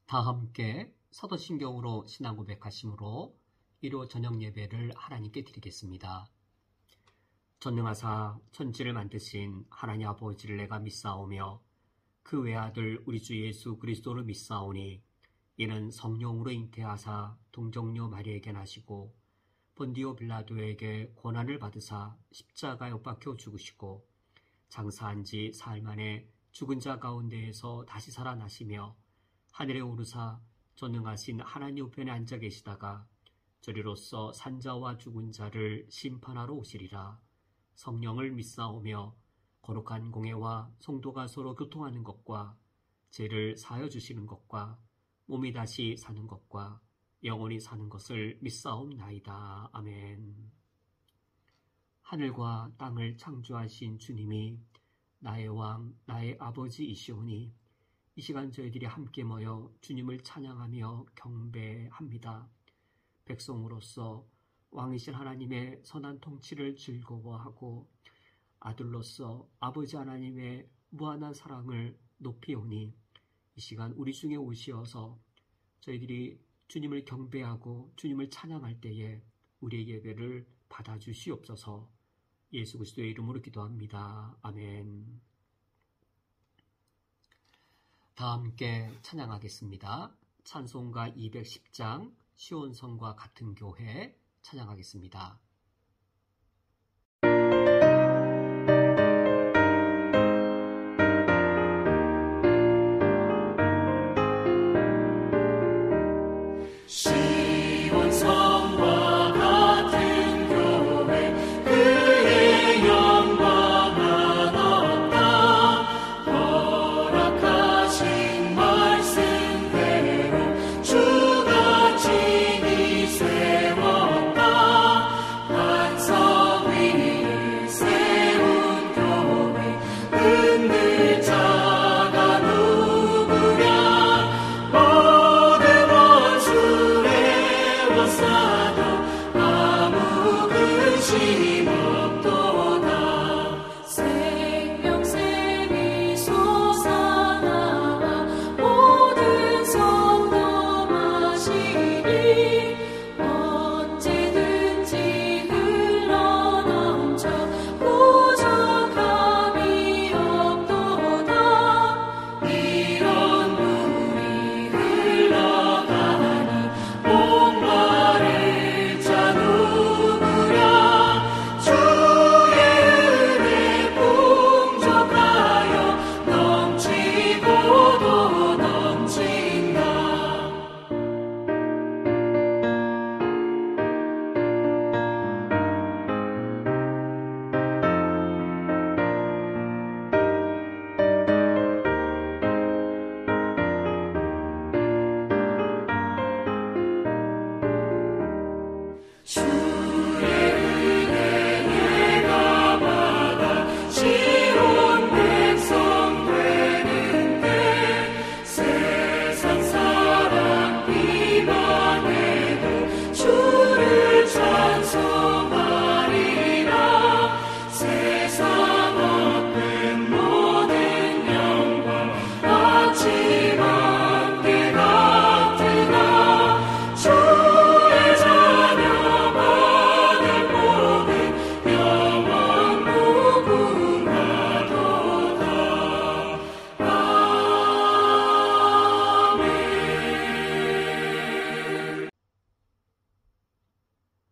다 함께 사도신경으로 신앙 고백하심으로 일요 저녁 예배를 하나님께 드리겠습니다. 전능하사 천지를 만드신 하나님 아버지를 내가 믿사오며 그 외아들 우리 주 예수 그리스도를 믿사오니 이는 성령으로 잉태하사 동정녀 마리에게 나시고 본디오 빌라도에게 고난을 받으사 십자가에 못 박혀 죽으시고 장사한 지 사흘 만에 죽은 자 가운데에서 다시 살아나시며 하늘에 오르사 전능하신 하나님 우편에 앉아 계시다가 저리로서 산자와 죽은 자를 심판하러 오시리라. 성령을 믿사오며 거룩한 공회와 성도가 서로 교통하는 것과 죄를 사하여 주시는 것과 몸이 다시 사는 것과 영원히 사는 것을 믿사옵나이다. 아멘. 하늘과 땅을 창조하신 주님이 나의 왕, 나의 아버지이시오니 이 시간 저희들이 함께 모여 주님을 찬양하며 경배합니다. 백성으로서 왕이신 하나님의 선한 통치를 즐거워하고 아들로서 아버지 하나님의 무한한 사랑을 높이오니 이 시간 우리 중에 오시어서 저희들이 주님을 경배하고 주님을 찬양할 때에 우리의 예배를 받아주시옵소서. 예수 그리스도의 이름으로 기도합니다. 아멘. 다 함께 찬양하겠습니다. 찬송가 210장 시온성과 같은 교회 찬양하겠습니다.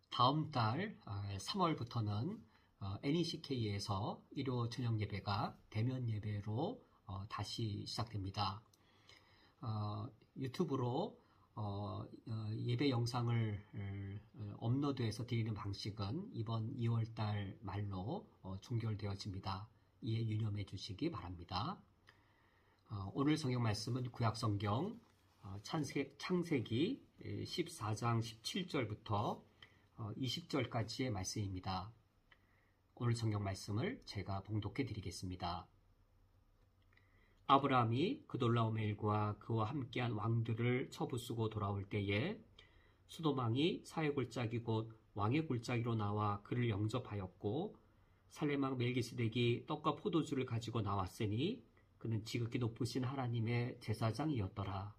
다음 달 3월부터는 NECK에서 일요 저녁 예배가 대면 예배로 다시 시작됩니다. 유튜브로 예배 영상을 업로드해서 드리는 방식은 이번 2월달 말로 종결되어집니다. 이해 유념해 주시기 바랍니다. 오늘 성경 말씀은 구약성경 창세기 14장 17절부터 20절까지의 말씀입니다. 오늘 성경 말씀을 제가 봉독해 드리겠습니다. 아브라함이 그 놀라운 일과 그와 함께한 왕들을 처부수고 돌아올 때에 수도망이 사의 골짜기 곧 왕의 골짜기로 나와 그를 영접하였고 살레망 멜기스덱이 떡과 포도주를 가지고 나왔으니 그는 지극히 높으신 하나님의 제사장이었더라.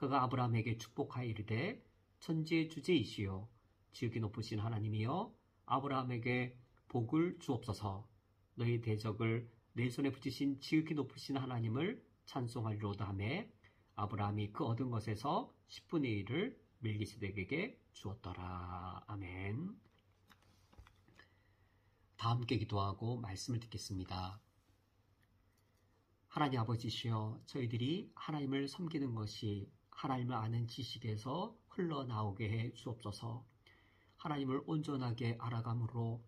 그가 아브라함에게 축복하여 이르되 천지의 주제이시요 지극히 높으신 하나님이여 아브라함에게 복을 주옵소서. 너희 대적을 내 손에 붙이신 지극히 높으신 하나님을 찬송하리로다 하며 아브라함이 그 얻은 것에서 10분의 1을 멜기세덱에게 주었더라. 아멘. 다 함께 기도하고 말씀을 듣겠습니다. 하나님 아버지시여, 저희들이 하나님을 섬기는 것이 하나님을 아는 지식에서 흘러나오게 해 주옵소서. 하나님을 온전하게 알아감으로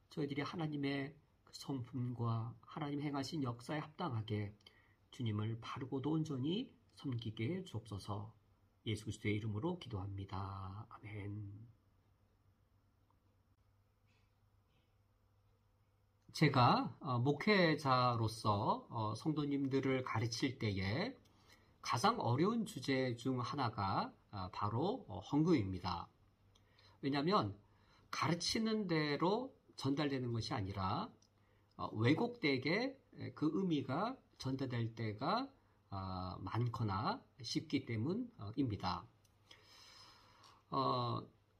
저희들이 하나님의 성품과 하나님 행하신 역사에 합당하게 주님을 바르고도 온전히 섬기게 해 주옵소서. 예수 그리스도의 이름으로 기도합니다. 아멘. 제가 목회자로서 성도님들을 가르칠 때에 가장 어려운 주제 중 하나가 바로 헌금입니다. 왜냐하면 가르치는 대로 전달되는 것이 아니라 왜곡되게 그 의미가 전달될 때가 많거나 쉽기 때문입니다.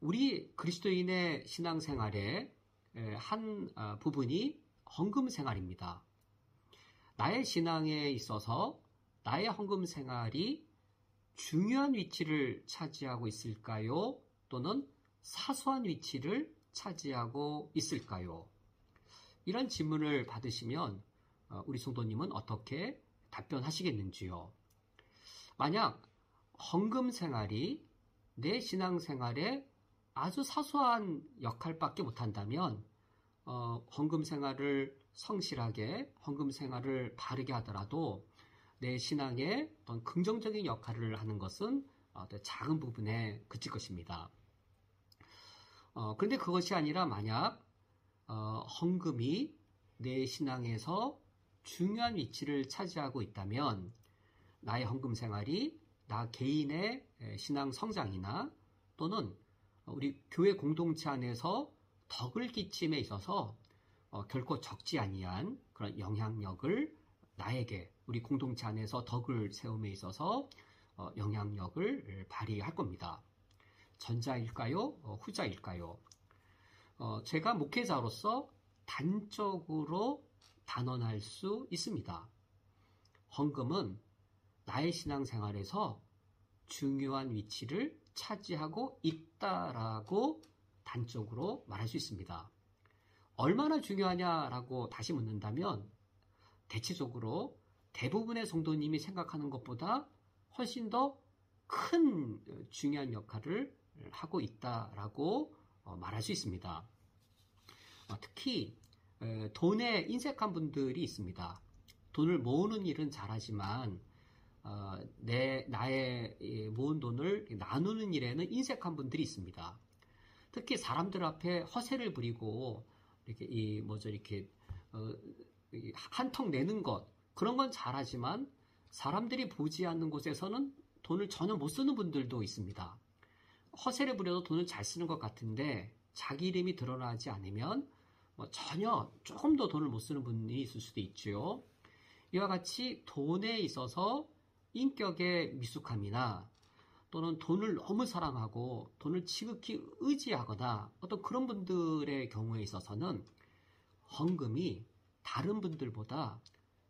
우리 그리스도인의 신앙생활의 한 부분이 헌금 생활입니다. 나의 신앙에 있어서 나의 헌금 생활이 중요한 위치를 차지하고 있을까요? 또는 사소한 위치를 차지하고 있을까요? 이런 질문을 받으시면 우리 성도님은 어떻게 답변하시겠는지요? 만약 헌금 생활이 내 신앙생활에 아주 사소한 역할밖에 못한다면 헌금 생활을 성실하게 헌금 생활을 바르게 하더라도 내 신앙에 어떤 긍정적인 역할을 하는 것은 작은 부분에 그칠 것입니다. 그런데 그것이 아니라 만약 헌금이 내 신앙에서 중요한 위치를 차지하고 있다면 나의 헌금 생활이 나 개인의 신앙 성장이나 또는 우리 교회 공동체 안에서 덕을 끼침에 있어서 결코 적지 아니한 그런 영향력을 나에게 우리 공동체 안에서 덕을 세움에 있어서 영향력을 발휘할 겁니다. 전자일까요? 후자일까요? 제가 목회자로서 단적으로 단언할 수 있습니다. 헌금은 나의 신앙생활에서 중요한 위치를 차지하고 있다라고 단적으로 말할 수 있습니다. 얼마나 중요하냐라고 다시 묻는다면 대체적으로 대부분의 성도님이 생각하는 것보다 훨씬 더 큰 중요한 역할을 하고 있다라고 말할 수 있습니다. 특히 돈에 인색한 분들이 있습니다. 돈을 모으는 일은 잘하지만 나의 모은 돈을 나누는 일에는 인색한 분들이 있습니다. 특히 사람들 앞에 허세를 부리고 이렇게 한턱 내는 것, 그런 건 잘하지만 사람들이 보지 않는 곳에서는 돈을 전혀 못 쓰는 분들도 있습니다. 허세를 부려도 돈을 잘 쓰는 것 같은데 자기 이름이 드러나지 않으면 전혀 조금 더 돈을 못 쓰는 분이 있을 수도 있죠. 이와 같이 돈에 있어서 인격의 미숙함이나 또는 돈을 너무 사랑하고 돈을 지극히 의지하거나 어떤 그런 분들의 경우에 있어서는 헌금이 다른 분들보다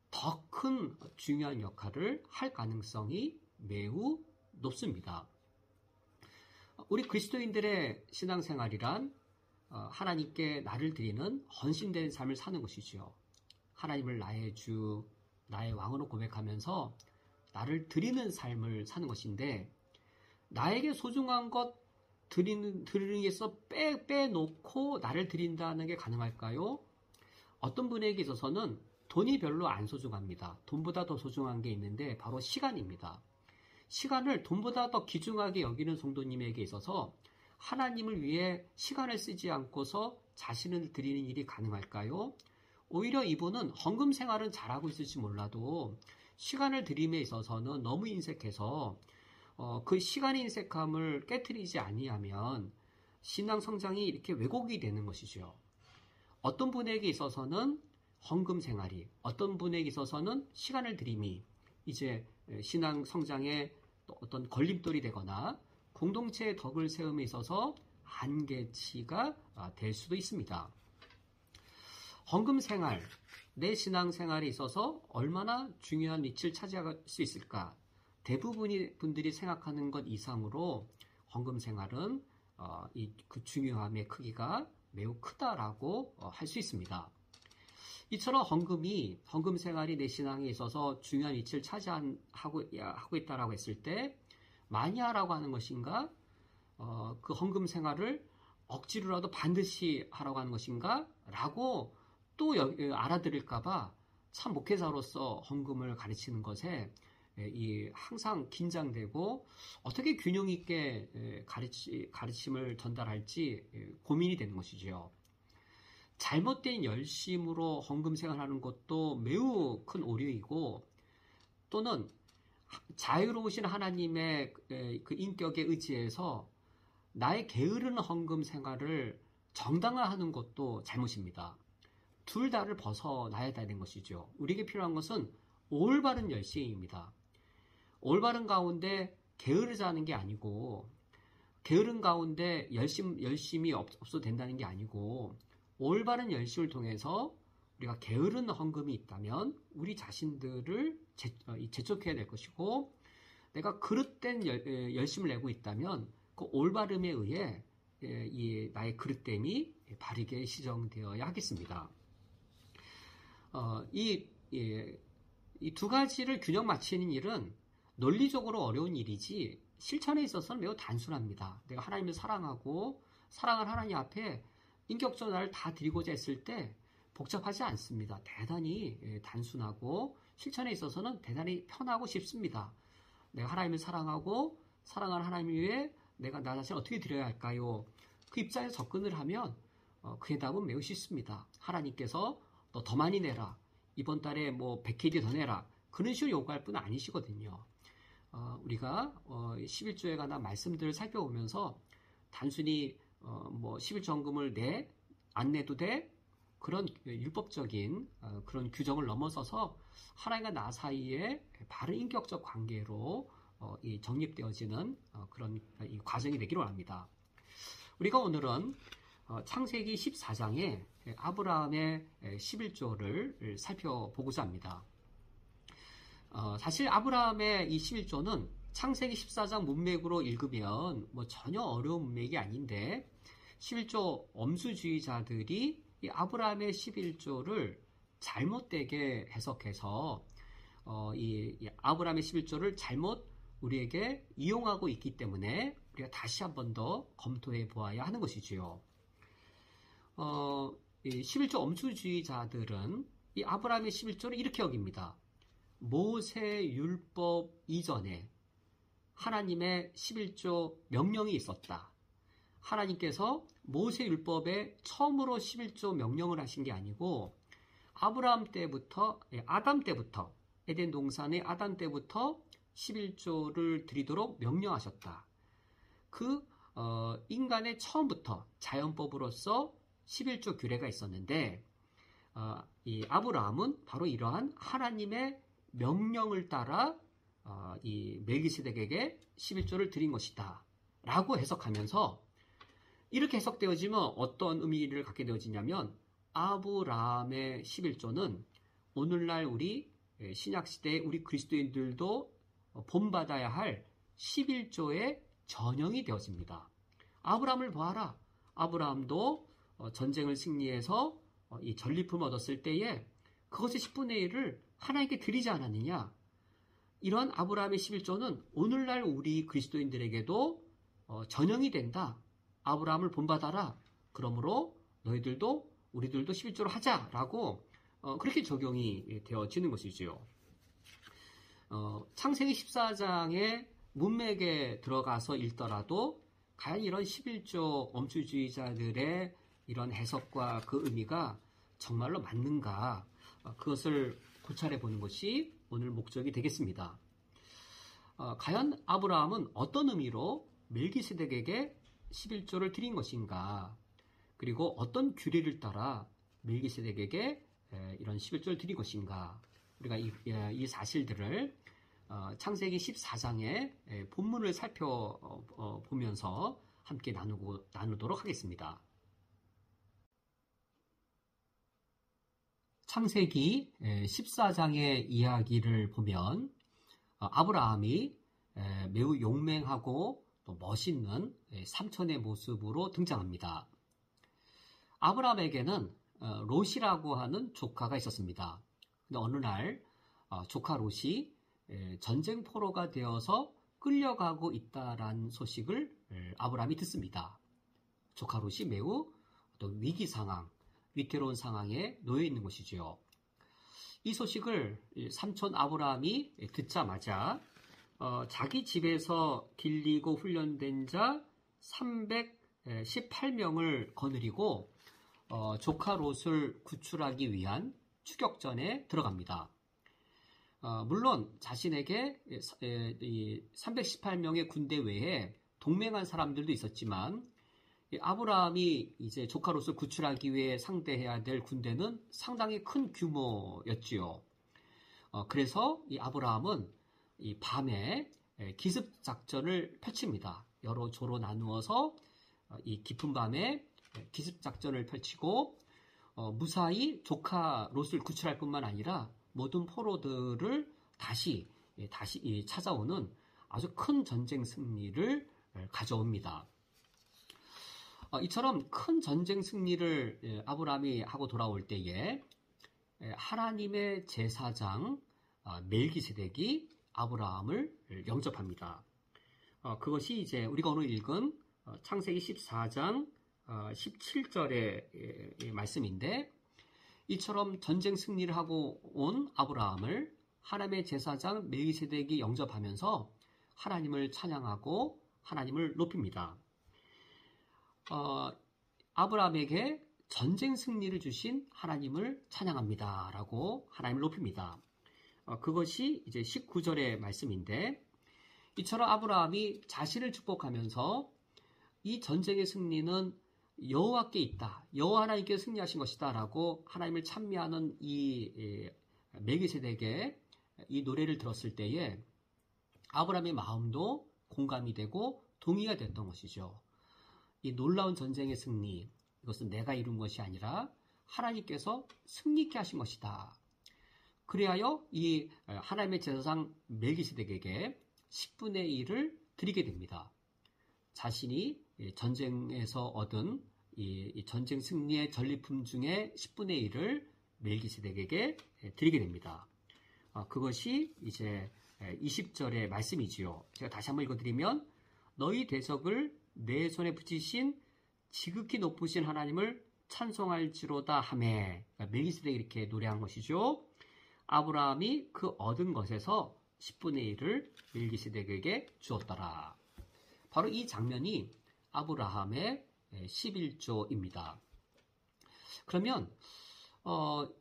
더 큰 중요한 역할을 할 가능성이 매우 높습니다. 우리 그리스도인들의 신앙생활이란 하나님께 나를 드리는 헌신된 삶을 사는 것이지요. 하나님을 나의 주, 나의 왕으로 고백하면서 나를 드리는 삶을 사는 것인데 나에게 소중한 것 드리는 위해서 빼놓고 나를 드린다는 게 가능할까요? 어떤 분에게 있어서는 돈이 별로 안 소중합니다. 돈보다 더 소중한 게 있는데 바로 시간입니다. 시간을 돈보다 더 귀중하게 여기는 성도님에게 있어서 하나님을 위해 시간을 쓰지 않고서 자신을 드리는 일이 가능할까요? 오히려 이분은 헌금 생활은 잘하고 있을지 몰라도 시간을 드림에 있어서는 너무 인색해서 그 시간의 인색함을 깨트리지 아니하면 신앙 성장이 이렇게 왜곡이 되는 것이죠. 어떤 분에게 있어서는 헌금 생활이, 어떤 분에게 있어서는 시간을 드림이 이제 신앙 성장에 또 어떤 걸림돌이 되거나 공동체의 덕을 세움에 있어서 한계치가 될 수도 있습니다. 헌금 생활, 내 신앙 생활에 있어서 얼마나 중요한 위치를 차지할 수 있을까? 대부분의 분들이 생각하는 것 이상으로 헌금 생활은 그 중요함의 크기가 매우 크다라고 할 수 있습니다. 이처럼 헌금 생활이 내 신앙에 있어서 중요한 위치를 차지하고 있다라고 했을 때 많이 하라고 하는 것인가? 그 헌금 생활을 억지로라도 반드시 하라고 하는 것인가? 라고 또 알아들을까봐 참 목회자로서 헌금을 가르치는 것에 항상 긴장되고 어떻게 균형 있게 가르침을 전달할지 고민이 되는 것이죠. 잘못된 열심으로 헌금 생활하는 것도 매우 큰 오류이고 또는 자유로우신 하나님의 그 인격에 의지해서 나의 게으른 헌금 생활을 정당화하는 것도 잘못입니다. 둘 다를 벗어나야 되는 것이죠. 우리에게 필요한 것은 올바른 열심입니다. 올바른 가운데 게으르자는 게 아니고 게으른 가운데 열심이 없어도 된다는 게 아니고 올바른 열심을 통해서 우리가 게으른 헌금이 있다면 우리 자신들을 재촉해야 될 것이고 내가 그릇된 열심을 내고 있다면 그 올바름에 의해 나의 그릇됨이 바르게 시정되어야 하겠습니다. 이 두 가지를 균형 맞추는 일은 논리적으로 어려운 일이지 실천에 있어서는 매우 단순합니다. 내가 하나님을 사랑하고 사랑하는 하나님 앞에 인격적으로 나를 다 드리고자 했을 때 복잡하지 않습니다. 대단히 단순하고 실천에 있어서는 대단히 편하고 쉽습니다. 내가 하나님을 사랑하고 사랑하는 하나님 위해 내가 나 자신을 어떻게 드려야 할까요? 그 입장에서 접근을 하면 그의 답은 매우 쉽습니다. 하나님께서 너 더 많이 내라. 이번 달에 뭐 100KD 더 내라. 그런 식으로 요구할 분은 아니시거든요. 우리가 11조에 관한 말씀들을 살펴보면서 단순히 뭐 11조헌금을 안 내도 돼? 그런 율법적인 그런 규정을 넘어서서 하나님과 나 사이에 바른 인격적 관계로 정립되어지는 그런 이 과정이 되기를 원합니다. 우리가 오늘은 창세기 14장에 아브라함의 11조를 살펴보고자 합니다. 사실 아브라함의 이 11조는 창세기 14장 문맥으로 읽으면 뭐 전혀 어려운 문맥이 아닌데 11조 엄수주의자들이 이 아브라함의 11조를 잘못되게 해석해서 이 아브라함의 11조를 잘못 우리에게 이용하고 있기 때문에 우리가 다시 한 번 더 검토해 보아야 하는 것이지요. 이 11조 엄수주의자들은 이 아브라함의 11조를 이렇게 여깁니다. 모세율법 이전에 하나님의 11조 명령이 있었다. 하나님께서 모세율법에 처음으로 11조 명령을 하신 게 아니고 아브라함 때부터 아담 때부터 에덴 동산의 아담 때부터 11조를 드리도록 명령하셨다. 인간의 처음부터 자연법으로서 11조 규례가 있었는데 이 아브라함은 바로 이러한 하나님의 명령을 따라 이 멜기세덱에게 11조를 드린 것이다 라고 해석하면서 이렇게 해석되어지면 어떤 의미를 갖게 되어지냐면 아브라함의 11조는 오늘날 우리 신약시대의 우리 그리스도인들도 본받아야 할 11조의 전형이 되어집니다. 아브라함을 보아라. 아브라함도 전쟁을 승리해서 이 전리품을 얻었을 때에 그것의 10분의 1을 하나님께 드리지 않았느냐. 이러한 아브라함의 11조는 오늘날 우리 그리스도인들에게도 전형이 된다. 아브라함을 본받아라. 그러므로 너희들도 우리들도 11조를 하자라고 그렇게 적용이 되어지는 것이지요. 창세기 14장의 문맥에 들어가서 읽더라도 과연 이런 11조 엄수주의자들의 이런 해석과 그 의미가 정말로 맞는가 그것을 고찰해 보는 것이 오늘 목적이 되겠습니다. 과연 아브라함은 어떤 의미로 멜기세덱에게 11조를 드린 것인가 그리고 어떤 규례를 따라 멜기세덱에게 이런 11조를 드린 것인가 우리가 이 사실들을 창세기 14장의 본문을 살펴보면서 함께 나누도록 하겠습니다. 창세기 14장의 이야기를 보면 아브라함이 매우 용맹하고 또 멋있는 삼촌의 모습으로 등장합니다. 아브라함에게는 롯이라고 하는 조카가 있었습니다. 근데 어느 날 조카 롯이 전쟁포로가 되어서 끌려가고 있다라는 소식을 아브라함이 듣습니다. 조카 롯이 매우 어떤 위기 상황, 위태로운 상황에 놓여 있는 것이지요. 이 소식을 삼촌 아브라함이 듣자마자 자기 집에서 길리고 훈련된 자 318명을 거느리고 조카 롯을 구출하기 위한 추격전에 들어갑니다. 물론 자신에게 318명의 군대 외에 동맹한 사람들도 있었지만 아브라함이 이제 조카 롯을 구출하기 위해 상대해야 될 군대는 상당히 큰 규모였지요. 그래서 이 아브라함은 이 밤에 기습 작전을 펼칩니다. 여러 조로 나누어서 이 깊은 밤에 기습 작전을 펼치고 무사히 조카 롯을 구출할 뿐만 아니라 모든 포로들을 다시 찾아오는 아주 큰 전쟁 승리를 가져옵니다. 이처럼 큰 전쟁 승리를 아브라함이 하고 돌아올 때에 하나님의 제사장 멜기세덱이 아브라함을 영접합니다. 그것이 이제 우리가 오늘 읽은 창세기 14장 17절의 말씀인데, 이처럼 전쟁 승리를 하고 온 아브라함을 하나님의 제사장 멜기세덱이 영접하면서 하나님을 찬양하고 하나님을 높입니다. 아브라함에게 전쟁 승리를 주신 하나님을 찬양합니다 라고 하나님을 높입니다. 그것이 이제 19절의 말씀인데, 이처럼 아브라함이 자신을 축복하면서 이 전쟁의 승리는 여호와께 있다, 여호와 하나님께 승리하신 것이다 라고 하나님을 찬미하는 이 멜기세덱의 이 노래를 들었을 때에 아브라함의 마음도 공감이 되고 동의가 됐던 것이죠. 이 놀라운 전쟁의 승리, 이것은 내가 이룬 것이 아니라 하나님께서 승리케 하신 것이다. 그리하여 이 하나님의 제사장 멜기세덱에게 10분의 1을 드리게 됩니다. 자신이 전쟁에서 얻은 이 전쟁 승리의 전리품 중에 10분의 1을 멜기세덱에게 드리게 됩니다. 그것이 이제 20절의 말씀이지요. 제가 다시 한번 읽어드리면, 너희 대적을 내 손에 붙이신 지극히 높으신 하나님을 찬송할지로다 하매, 멜기세덱이 이렇게 노래한 것이죠. 아브라함이 그 얻은 것에서 10분의 1을 멜기세덱에게 주었더라. 바로 이 장면이 아브라함의 11조입니다. 그러면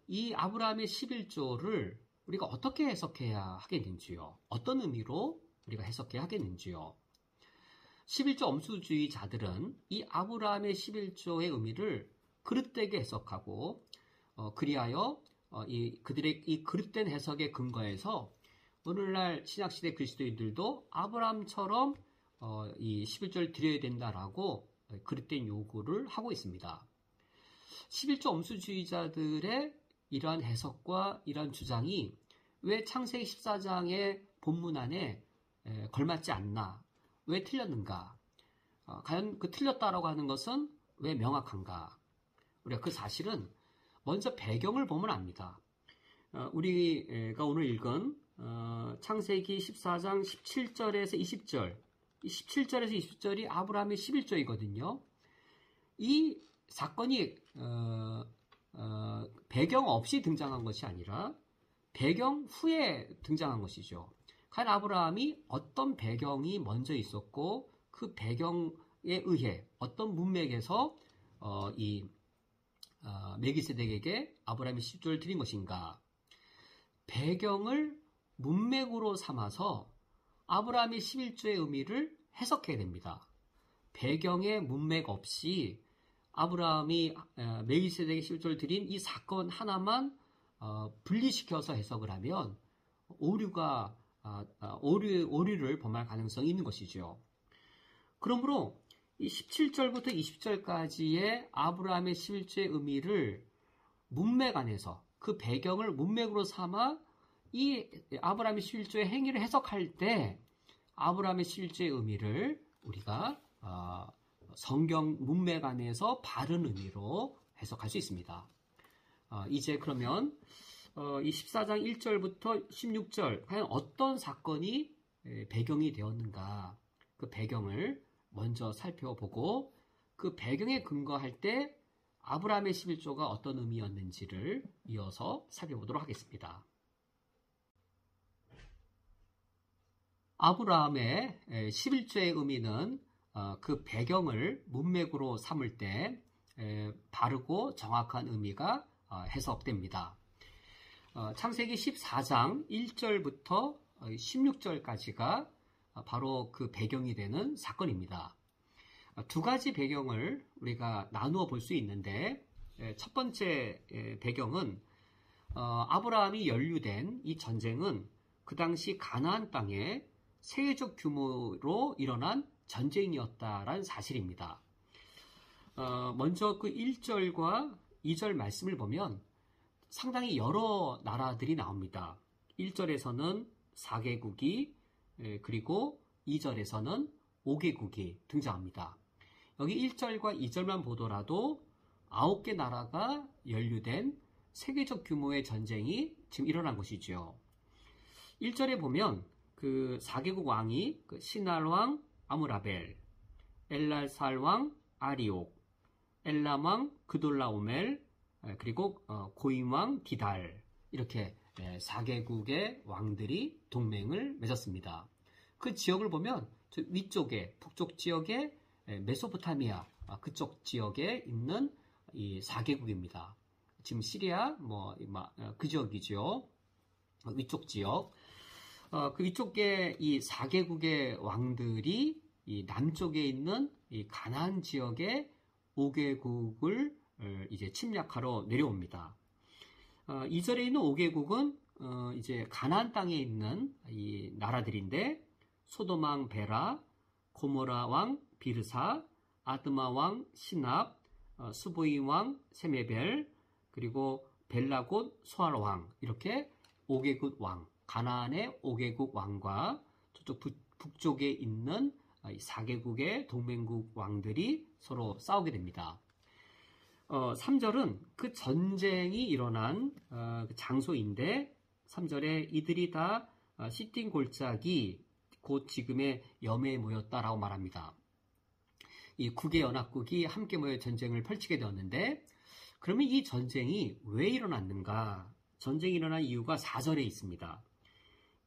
이 아브라함의 11조를 우리가 어떻게 해석해야 하겠는지요? 어떤 의미로 우리가 해석해야 하겠는지요? 11조 엄수주의자들은 이 아브라함의 11조의 의미를 그릇되게 해석하고 그리하여 그들의 이 그릇된 해석에 근거해서 오늘날 신약시대 그리스도인들도 아브라함처럼 이 11조를 드려야 된다라고 그릇된 요구를 하고 있습니다. 11조 엄수주의자들의 이러한 해석과 이러한 주장이 왜 창세기 14장의 본문 안에 걸맞지 않나? 왜 틀렸는가? 과연 그 틀렸다라고 하는 것은 왜 명확한가? 우리가 그 사실은 먼저 배경을 보면 압니다. 우리가 오늘 읽은 창세기 14장 17절에서 20절, 17절에서 20절이 아브라함의 11조이거든요. 이 사건이 배경 없이 등장한 것이 아니라 배경 후에 등장한 것이죠. 과연 아브라함이 어떤 배경이 먼저 있었고 그 배경에 의해 어떤 문맥에서 멜기세덱에게 아브라함이 10조를 드린 것인가? 배경을 문맥으로 삼아서 아브라함의 11조의 의미를 해석해야 됩니다. 배경의 문맥 없이 아브라함이 멜기세덱에게 11조를 드린 이 사건 하나만 분리시켜서 해석을 하면 오류가 오류를 범할 가능성이 있는 것이죠. 그러므로 이 17절부터 20절까지의 아브라함의 11조의 의미를 문맥 안에서 그 배경을 문맥으로 삼아 이 아브라함의 11조의 행위를 해석할 때 아브라함의 11조의 의미를 우리가 성경 문맥 안에서 바른 의미로 해석할 수 있습니다. 이제 그러면 이 14장 1절부터 16절 과연 어떤 사건이 배경이 되었는가, 그 배경을 먼저 살펴보고 그 배경에 근거할 때 아브라함의 11조가 어떤 의미였는지를 이어서 살펴보도록 하겠습니다. 아브라함의 11조의 의미는 그 배경을 문맥으로 삼을 때 바르고 정확한 의미가 해석됩니다. 창세기 14장 1절부터 16절까지가 바로 그 배경이 되는 사건입니다. 두 가지 배경을 우리가 나누어 볼 수 있는데 첫 번째 배경은 아브라함이 연루된 이 전쟁은 그 당시 가나안 땅에 세계적 규모로 일어난 전쟁이었다라는 사실입니다. 먼저 그 1절과 2절 말씀을 보면 상당히 여러 나라들이 나옵니다. 1절에서는 4개국이 그리고 2절에서는 5개국이 등장합니다. 여기 1절과 2절만 보더라도 9개 나라가 연루된 세계적 규모의 전쟁이 지금 일어난 것이죠. 1절에 보면 그 4개국 왕이 그 시날 왕 아므라벨, 엘랄살 왕 아리옥, 엘람 왕 그돌라오멜, 그리고 고임 왕 디달, 이렇게 4개국의 왕들이 동맹을 맺었습니다. 그 지역을 보면 저 위쪽에 북쪽 지역에 메소포타미아 그쪽 지역에 있는 이 4개국입니다. 지금 시리아 그 지역이죠. 위쪽 지역. 그 위쪽에 이 4개국의 왕들이 이 남쪽에 있는 이 가나안 지역의 5개국을 이제 침략하러 내려옵니다. 2절에 있는 5개국은 이제 가나안 땅에 있는 이 나라들인데 소돔 왕 베라, 고모라 왕 비르사, 아드마 왕 시납, 스보임 왕 세메벨, 그리고 벨라곳 소알 왕, 이렇게 5개국 왕, 가나안의 5개국 왕과 저쪽 북쪽에 있는 4개국의 동맹국 왕들이 서로 싸우게 됩니다. 3절은 그 전쟁이 일어난 장소인데 3절에 이들이 다 시틴 골짜기 곧 지금의 염해에 모였다라고 말합니다. 이 국의 연합국이 함께 모여 전쟁을 펼치게 되었는데 그러면 이 전쟁이 왜 일어났는가? 전쟁이 일어난 이유가 4절에 있습니다.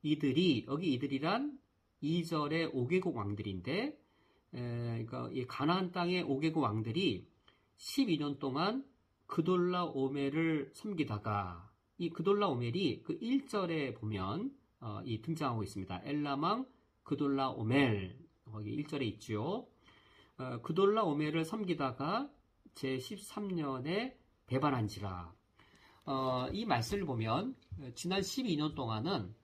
이들이란 2절의 5개국 왕들인데 그러니까 이 가나안 땅의 5개국 왕들이 12년 동안 그돌라오멜을 섬기다가 이 그돌라오멜이 그 1절에 보면 등장하고 있습니다. 엘라망 그돌라오멜 거기 1절에 있죠. 그돌라오멜을 섬기다가 제13년에 배반한지라. 이 말씀을 보면 지난 12년 동안은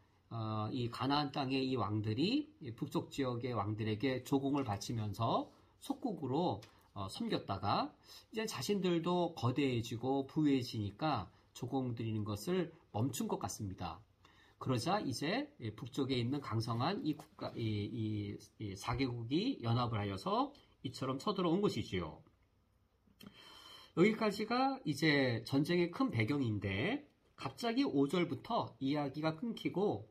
이 가나안 땅의 이 왕들이 북쪽 지역의 왕들에게 조공을 바치면서 속국으로 섬겼다가 이제 자신들도 거대해지고 부유해지니까 조공 드리는 것을 멈춘 것 같습니다. 그러자 이제 북쪽에 있는 강성한 이 4개국이 연합을 하여서 이처럼 쳐들어온 것이지요. 여기까지가 이제 전쟁의 큰 배경인데 갑자기 5절부터 이야기가 끊기고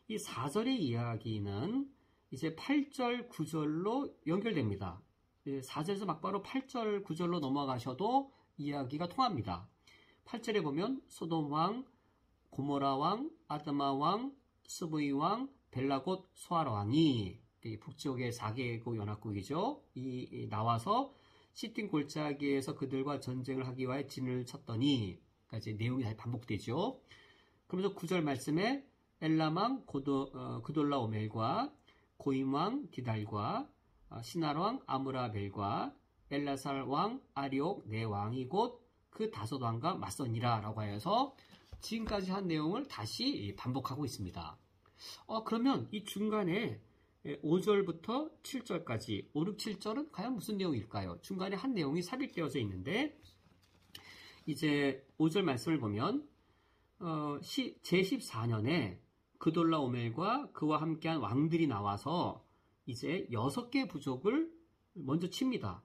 이 4절의 이야기는 이제 8절, 9절로 연결됩니다. 4절에서 막바로 8절, 9절로 넘어가셔도 이야기가 통합니다. 8절에 보면 소돔 왕, 고모라 왕, 아드마 왕, 스보이 왕, 벨라곳 소알 왕이 북지역의 4개국 연합국이죠. 나와서 시틴 골짜기에서 그들과 전쟁을 하기 위해 진을 쳤더니 이제 내용이 다시 반복되죠. 그러면서 9절 말씀에 엘람왕 그돌라오멜과 고임왕 디달과 시날왕 아므라벨과 엘라살 왕 아리옥 네 왕이 곧 그 다섯 왕과 맞서니라 라고 하여서 지금까지 한 내용을 다시 반복하고 있습니다. 그러면 이 중간에 5절부터 7절까지 5, 6, 7절은 과연 무슨 내용일까요? 중간에 한 내용이 삽입되어져 있는데 이제 5절 말씀을 보면 제14년에 그돌라오멜과 그와 함께한 왕들이 나와서 이제 6개 부족을 먼저 칩니다.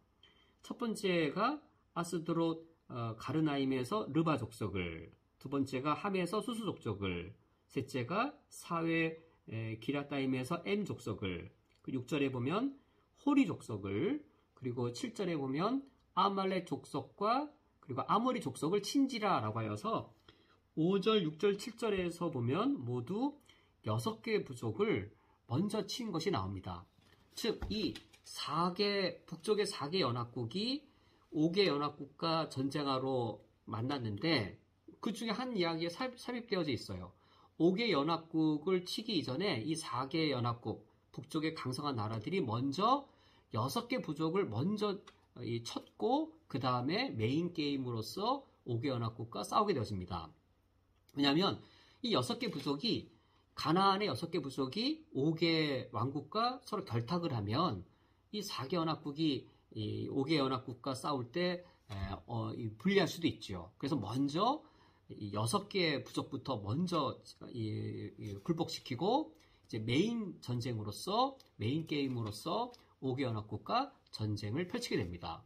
첫 번째가 아스드롯 가르나임에서 르바 족속을, 두 번째가 함에서 수수 족속을, 셋째가 사회 기라따임에서 M 족속을, 6절에 보면 호리 족속을, 그리고 7절에 보면 아말렉 족속과 그리고 아모리 족속을 친지라라고 하여서 5절, 6절, 7절에서 보면 모두 6개의 부족을 먼저 친 것이 나옵니다. 즉, 이 북쪽의 4개 연합국이 5개 연합국과 전쟁하러 만났는데 그 중에 한 이야기가 삽입되어져 있어요. 5개 연합국을 치기 이전에 이 4개 연합국, 북쪽의 강성한 나라들이 먼저 6개 부족을 먼저 쳤고 그 다음에 메인 게임으로서 5개 연합국과 싸우게 되었습니다. 왜냐하면 이 6개 부족이 가나안의 6개 부족이 5개 왕국과 서로 결탁을 하면 이 4개 연합국이 이 5개 연합국과 싸울 때 불리할 수도 있죠. 그래서 먼저 이 6개의 부족부터 먼저 굴복시키고 이제 메인 전쟁으로서 메인 게임으로서 5개 연합국과 전쟁을 펼치게 됩니다.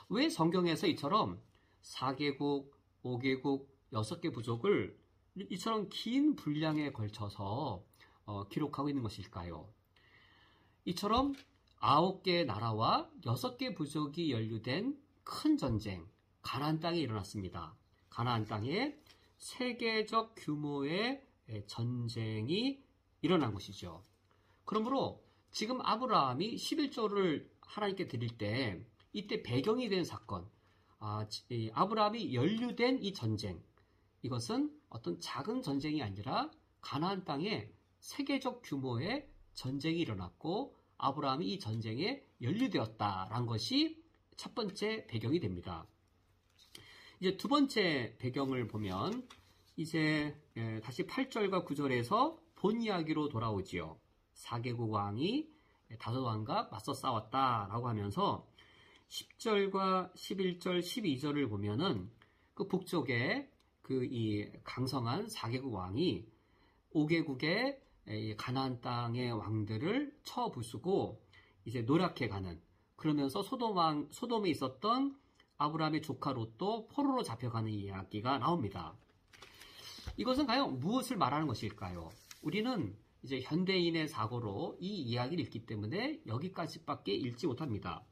왜 성경에서 이처럼 4개국, 5개국, 6개 부족을 이처럼 긴 분량에 걸쳐서 기록하고 있는 것일까요? 이처럼 9개의 나라와 6개 부족이 연루된 큰 전쟁, 가나안 땅에 일어났습니다. 가나안 땅에 세계적 규모의 전쟁이 일어난 것이죠. 그러므로 지금 아브라함이 11조를 하나님께 드릴 때 이때 배경이 된 사건, 아브라함이 연루된 이 전쟁, 이것은 어떤 작은 전쟁이 아니라 가나안 땅에 세계적 규모의 전쟁이 일어났고 아브라함이 이 전쟁에 연루되었다라는 것이 첫 번째 배경이 됩니다. 이제 두 번째 배경을 보면 이제 다시 8절과 9절에서 본 이야기로 돌아오지요. 4개국 왕이 5왕과 맞서 싸웠다라고 하면서 10절과 11절, 12절을 보면은 그 북쪽에 이 강성한 4개국 왕이 5개국의 가나안 땅의 왕들을 쳐 부수고 이제 노략해 가는, 그러면서 소돔에 있었던 아브라함의 조카 롯도 포로로 잡혀가는 이야기가 나옵니다. 이것은 과연 무엇을 말하는 것일까요? 우리는 이제 현대인의 사고로 이 이야기를 읽기 때문에 여기까지밖에 읽지 못합니다.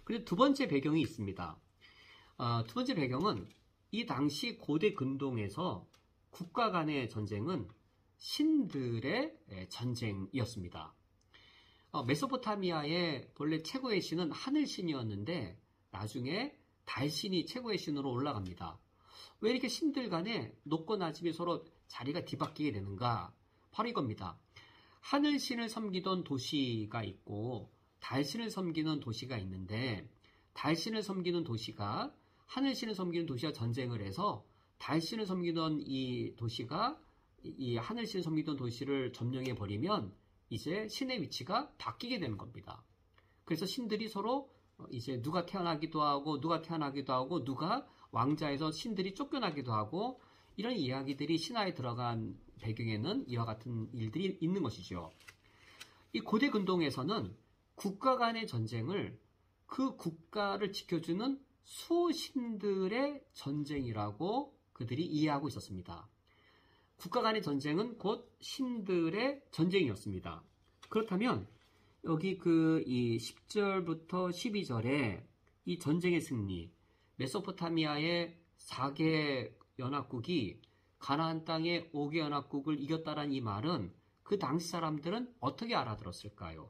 그리고 두 번째 배경이 있습니다. 두 번째 배경은 이 당시 고대 근동에서 국가 간의 전쟁은 신들의 전쟁이었습니다. 메소포타미아의 본래 최고의 신은 하늘신이었는데 나중에 달신이 최고의 신으로 올라갑니다. 왜 이렇게 신들 간에 높고 낮음이 서로 자리가 뒤바뀌게 되는가? 바로 이겁니다. 하늘신을 섬기던 도시가 있고 달신을 섬기는 도시가 있는데 달신을 섬기는 도시가 하늘신을 섬기는 도시와 전쟁을 해서 달신을 섬기던 이 도시가 이 하늘신을 섬기던 도시를 점령해 버리면 이제 신의 위치가 바뀌게 되는 겁니다. 그래서 신들이 서로 이제 누가 태어나기도 하고 누가 왕자에서 신들이 쫓겨나기도 하고 이런 이야기들이 신화에 들어간 배경에는 이와 같은 일들이 있는 것이죠. 이 고대 근동에서는 국가 간의 전쟁을 그 국가를 지켜주는 수신들의 전쟁이라고 그들이 이해하고 있었습니다. 국가 간의 전쟁은 곧 신들의 전쟁이었습니다. 그렇다면 여기 이 10절부터 12절에 이 전쟁의 승리, 메소포타미아의 4개 연합국이 가나안 땅의 5개 연합국을 이겼다라는 이 말은 그 당시 사람들은 어떻게 알아들었을까요?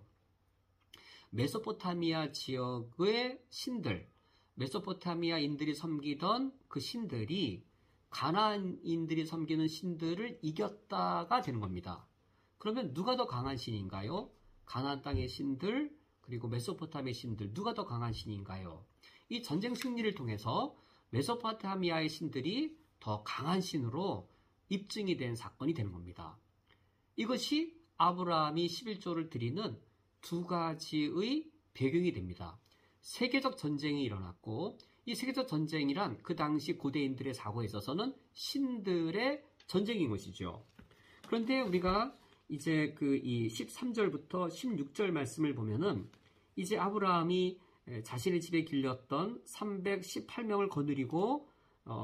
메소포타미아 지역의 신들, 메소포타미아인들이 섬기던 그 신들이 가나안인들이 섬기는 신들을 이겼다가 되는 겁니다. 그러면 누가 더 강한 신인가요? 가나안 땅의 신들 그리고 메소포타미아의 신들 누가 더 강한 신인가요? 이 전쟁 승리를 통해서 메소포타미아의 신들이 더 강한 신으로 입증이 된 사건이 되는 겁니다. 이것이 아브라함이 11조를 드리는 두 가지의 배경이 됩니다. 세계적 전쟁이 일어났고 이 세계적 전쟁이란 그 당시 고대인들의 사고에 있어서는 신들의 전쟁인 것이죠. 그런데 우리가 이제 이 13절부터 16절 말씀을 보면은 이제 아브라함이 자신의 집에 길렀던 318명을 거느리고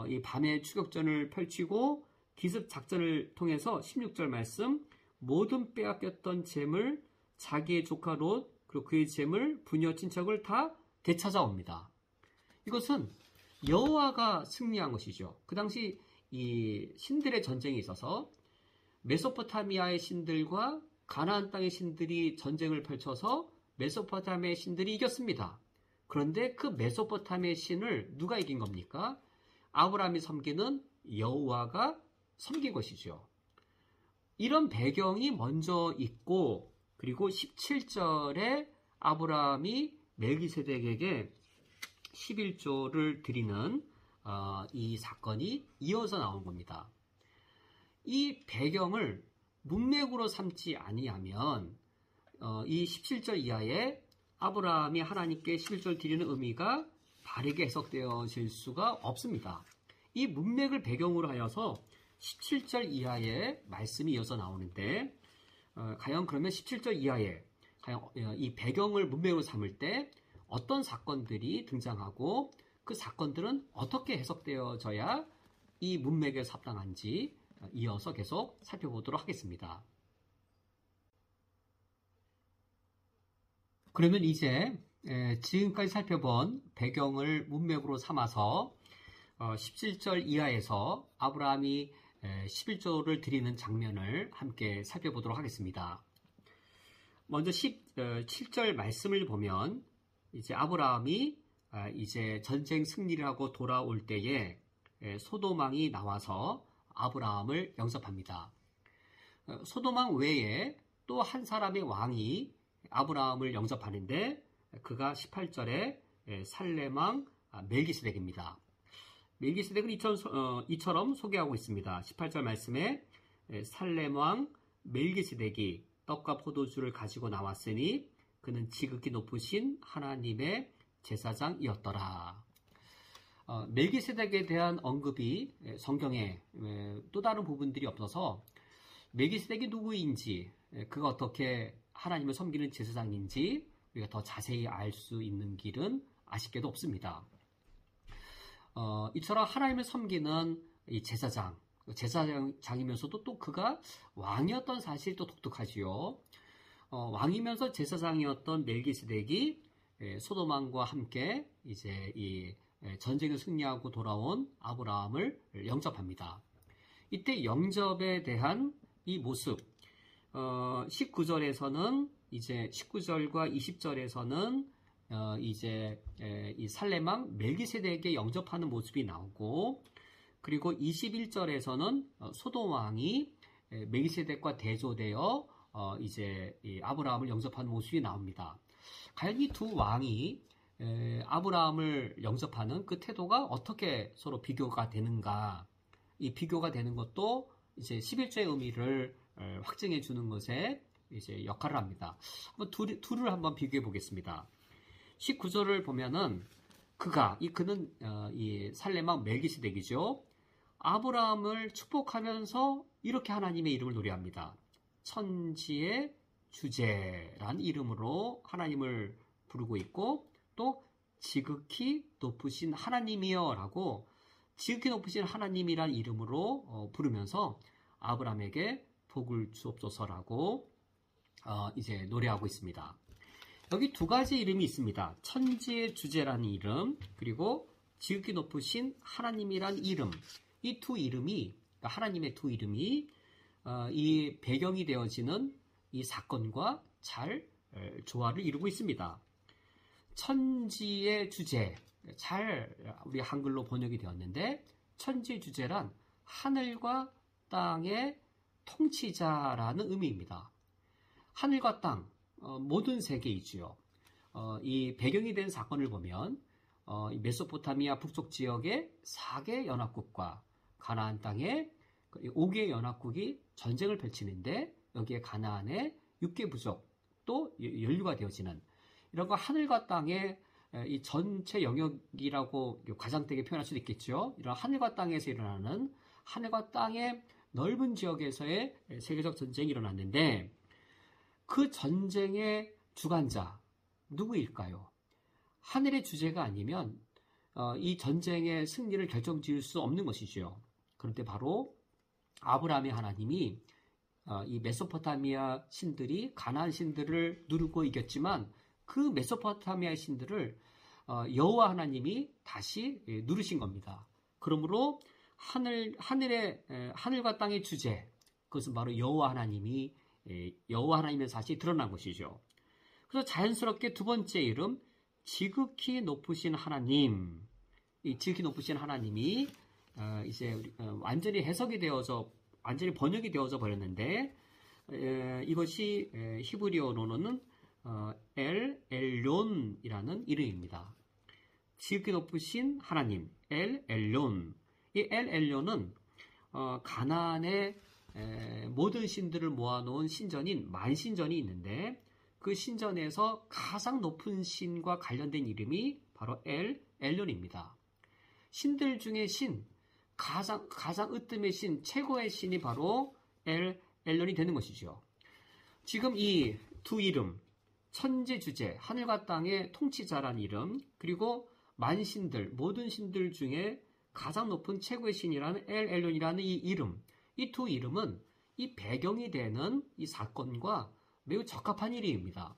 이 밤에 추격전을 펼치고 기습 작전을 통해서 16절 말씀 모든 빼앗겼던 재물 자기의 조카 롯 그리고 그의 재물 부녀 친척을 다 되찾아옵니다. 이것은 여호와가 승리한 것이죠. 그 당시 이 신들의 전쟁에 있어서 메소포타미아의 신들과 가나안 땅의 신들이 전쟁을 펼쳐서 메소포타미아의 신들이 이겼습니다. 그런데 그 메소포타미아의 신을 누가 이긴 겁니까? 아브라함이 섬기는 여호와가 섬긴 것이죠. 이런 배경이 먼저 있고 그리고 17절에 아브라함이 멜기세덱에게 11조를 드리는 이 사건이 이어서 나온 겁니다. 이 배경을 문맥으로 삼지 아니하면 이 17절 이하에 아브라함이 하나님께 11조를 드리는 의미가 바르게 해석되어질 수가 없습니다. 이 문맥을 배경으로 하여서 17절 이하의 말씀이 이어서 나오는데 과연 그러면 17절 이하에 과연 이 배경을 문맥으로 삼을 때 어떤 사건들이 등장하고 그 사건들은 어떻게 해석되어져야 이 문맥에 합당한지 이어서 계속 살펴보도록 하겠습니다. 그러면 이제 지금까지 살펴본 배경을 문맥으로 삼아서 17절 이하에서 아브라함이 11조를 드리는 장면을 함께 살펴보도록 하겠습니다. 먼저 17절 말씀을 보면 이제 아브라함이 이제 전쟁 승리를 하고 돌아올 때에 소돔왕이 나와서 아브라함을 영접합니다. 소돔왕 외에 또 한 사람의 왕이 아브라함을 영접하는데 그가 18절에 살렘왕 멜기세덱입니다. 멜기세덱은 이처럼 소개하고 있습니다. 18절 말씀에 살렘왕 멜기세덱이 떡과 포도주를 가지고 나왔으니 그는 지극히 높으신 하나님의 제사장이었더라. 멜기세덱에 대한 언급이 성경에 또 다른 부분들이 없어서 멜기세덱이 누구인지 그가 어떻게 하나님을 섬기는 제사장인지 우리가 더 자세히 알 수 있는 길은 아쉽게도 없습니다. 이처럼 하나님을 섬기는 이 제사장이면서도 또 그가 왕이었던 사실이 또 독특하지요. 왕이면서 제사장이었던 멜기세덱이 소돔왕과 함께 이제 이 전쟁을 승리하고 돌아온 아브라함을 영접합니다. 이때 영접에 대한 이 모습, 19절에서는 이제 19절과 20절에서는 이제 이 살렘왕 멜기세덱에게 영접하는 모습이 나오고 그리고 21절에서는 소돔 왕이 멜기세덱과 대조되어 이제 이 아브라함을 영접하는 모습이 나옵니다. 과연 이 두 왕이 아브라함을 영접하는 그 태도가 어떻게 서로 비교가 되는가? 이 비교가 되는 것도 이제 11조의 의미를 확증해 주는 것에 이제 역할을 합니다. 한번 둘을 한번 비교해 보겠습니다. 19절을 보면은 그는 이 살렘왕 멜기세덱이죠. 아브라함을 축복하면서 이렇게 하나님의 이름을 노래합니다. 천지의 주제란 이름으로 하나님을 부르고 있고 또 지극히 높으신 하나님이여 라고 지극히 높으신 하나님이란 이름으로 부르면서 아브라함에게 복을 주옵소서라고 이제 노래하고 있습니다. 여기 두 가지 이름이 있습니다. 천지의 주제라는 이름 그리고 지극히 높으신 하나님이란 이름. 이 두 이름이 하나님의 두 이름이 이 배경이 되어지는 이 사건과 잘 조화를 이루고 있습니다. 천지의 주제 잘 우리 한글로 번역이 되었는데 천지의 주제란 하늘과 땅의 통치자라는 의미입니다. 하늘과 땅 모든 세계이지요. 이 배경이 된 사건을 보면 메소포타미아 북쪽 지역의 4개 연합국과 가나안 땅의 5개의 연합국이 전쟁을 펼치는데 여기에 가나안의 6개 부족도 연루가 되어지는 이런 거 하늘과 땅의 이 전체 영역이라고 과장되게 표현할 수도 있겠죠. 이런 하늘과 땅에서 일어나는 하늘과 땅의 넓은 지역에서의 세계적 전쟁이 일어났는데 그 전쟁의 주관자 누구일까요? 하늘의 주제가 아니면 이 전쟁의 승리를 결정지을 수 없는 것이죠. 그런데 바로 아브라함의 하나님이 이 메소포타미아 신들이 가나안 신들을 누르고 이겼지만 그 메소포타미아 신들을 여호와 하나님이 다시 누르신 겁니다. 그러므로 하늘과 땅의 주제, 그것은 바로 여호와 하나님의 사실이 드러난 것이죠. 그래서 자연스럽게 두 번째 이름, 지극히 높으신 하나님. 이 지극히 높으신 하나님이 이제 완전히 완전히 번역이 되어져 버렸는데 이것이 히브리어로는 엘 엘론이라는 이름입니다. 지극히 높으신 하나님, 엘 엘론. 이 엘 엘론은 가나안의 모든 신들을 모아놓은 신전인 만신전이 있는데 그 신전에서 가장 높은 신과 관련된 이름이 바로 엘 엘론입니다. 신들 중에 가장 으뜸의 신, 최고의 신이 바로 엘 엘론이 되는 것이죠. 지금 이 두 이름, 천지주제, 하늘과 땅의 통치자란 이름, 그리고 만신들, 모든 신들 중에 가장 높은 최고의 신이라는 엘 엘론이라는 이 이름, 이 두 이름은 이 배경이 되는 이 사건과 매우 적합한 이름입니다.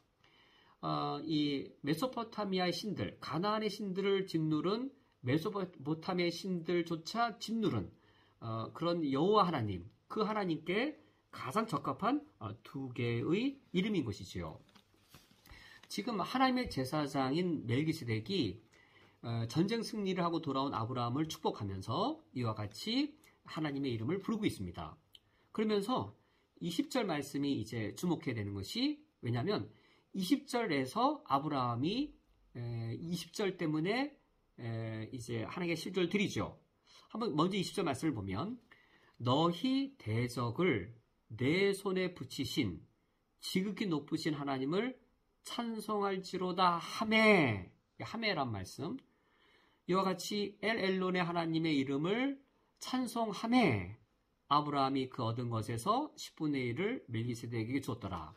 이 메소포타미아의 신들, 가나안의 신들을 짓누른 메소포타미아의 신들조차 짓누른 그런 여호와 하나님, 그 하나님께 가장 적합한 두 개의 이름인 것이지요. 지금 하나님의 제사장인 멜기세덱이 전쟁 승리를 하고 돌아온 아브라함을 축복하면서 이와 같이 하나님의 이름을 부르고 있습니다. 그러면서 20절 말씀이 이제 주목해야 되는 것이, 왜냐하면 20절에서 아브라함이 20절 때문에 이제 하나님께 실조를 드리죠. 한번 먼저 20절 말씀을 보면, 너희 대적을 내 손에 붙이신 지극히 높으신 하나님을 찬송할지로다 하메란 말씀, 이와 같이 엘 엘론의 하나님의 이름을 찬송하메, 아브라함이 그 얻은 것에서 10분의 1을 멜기세덱에게 주었더라.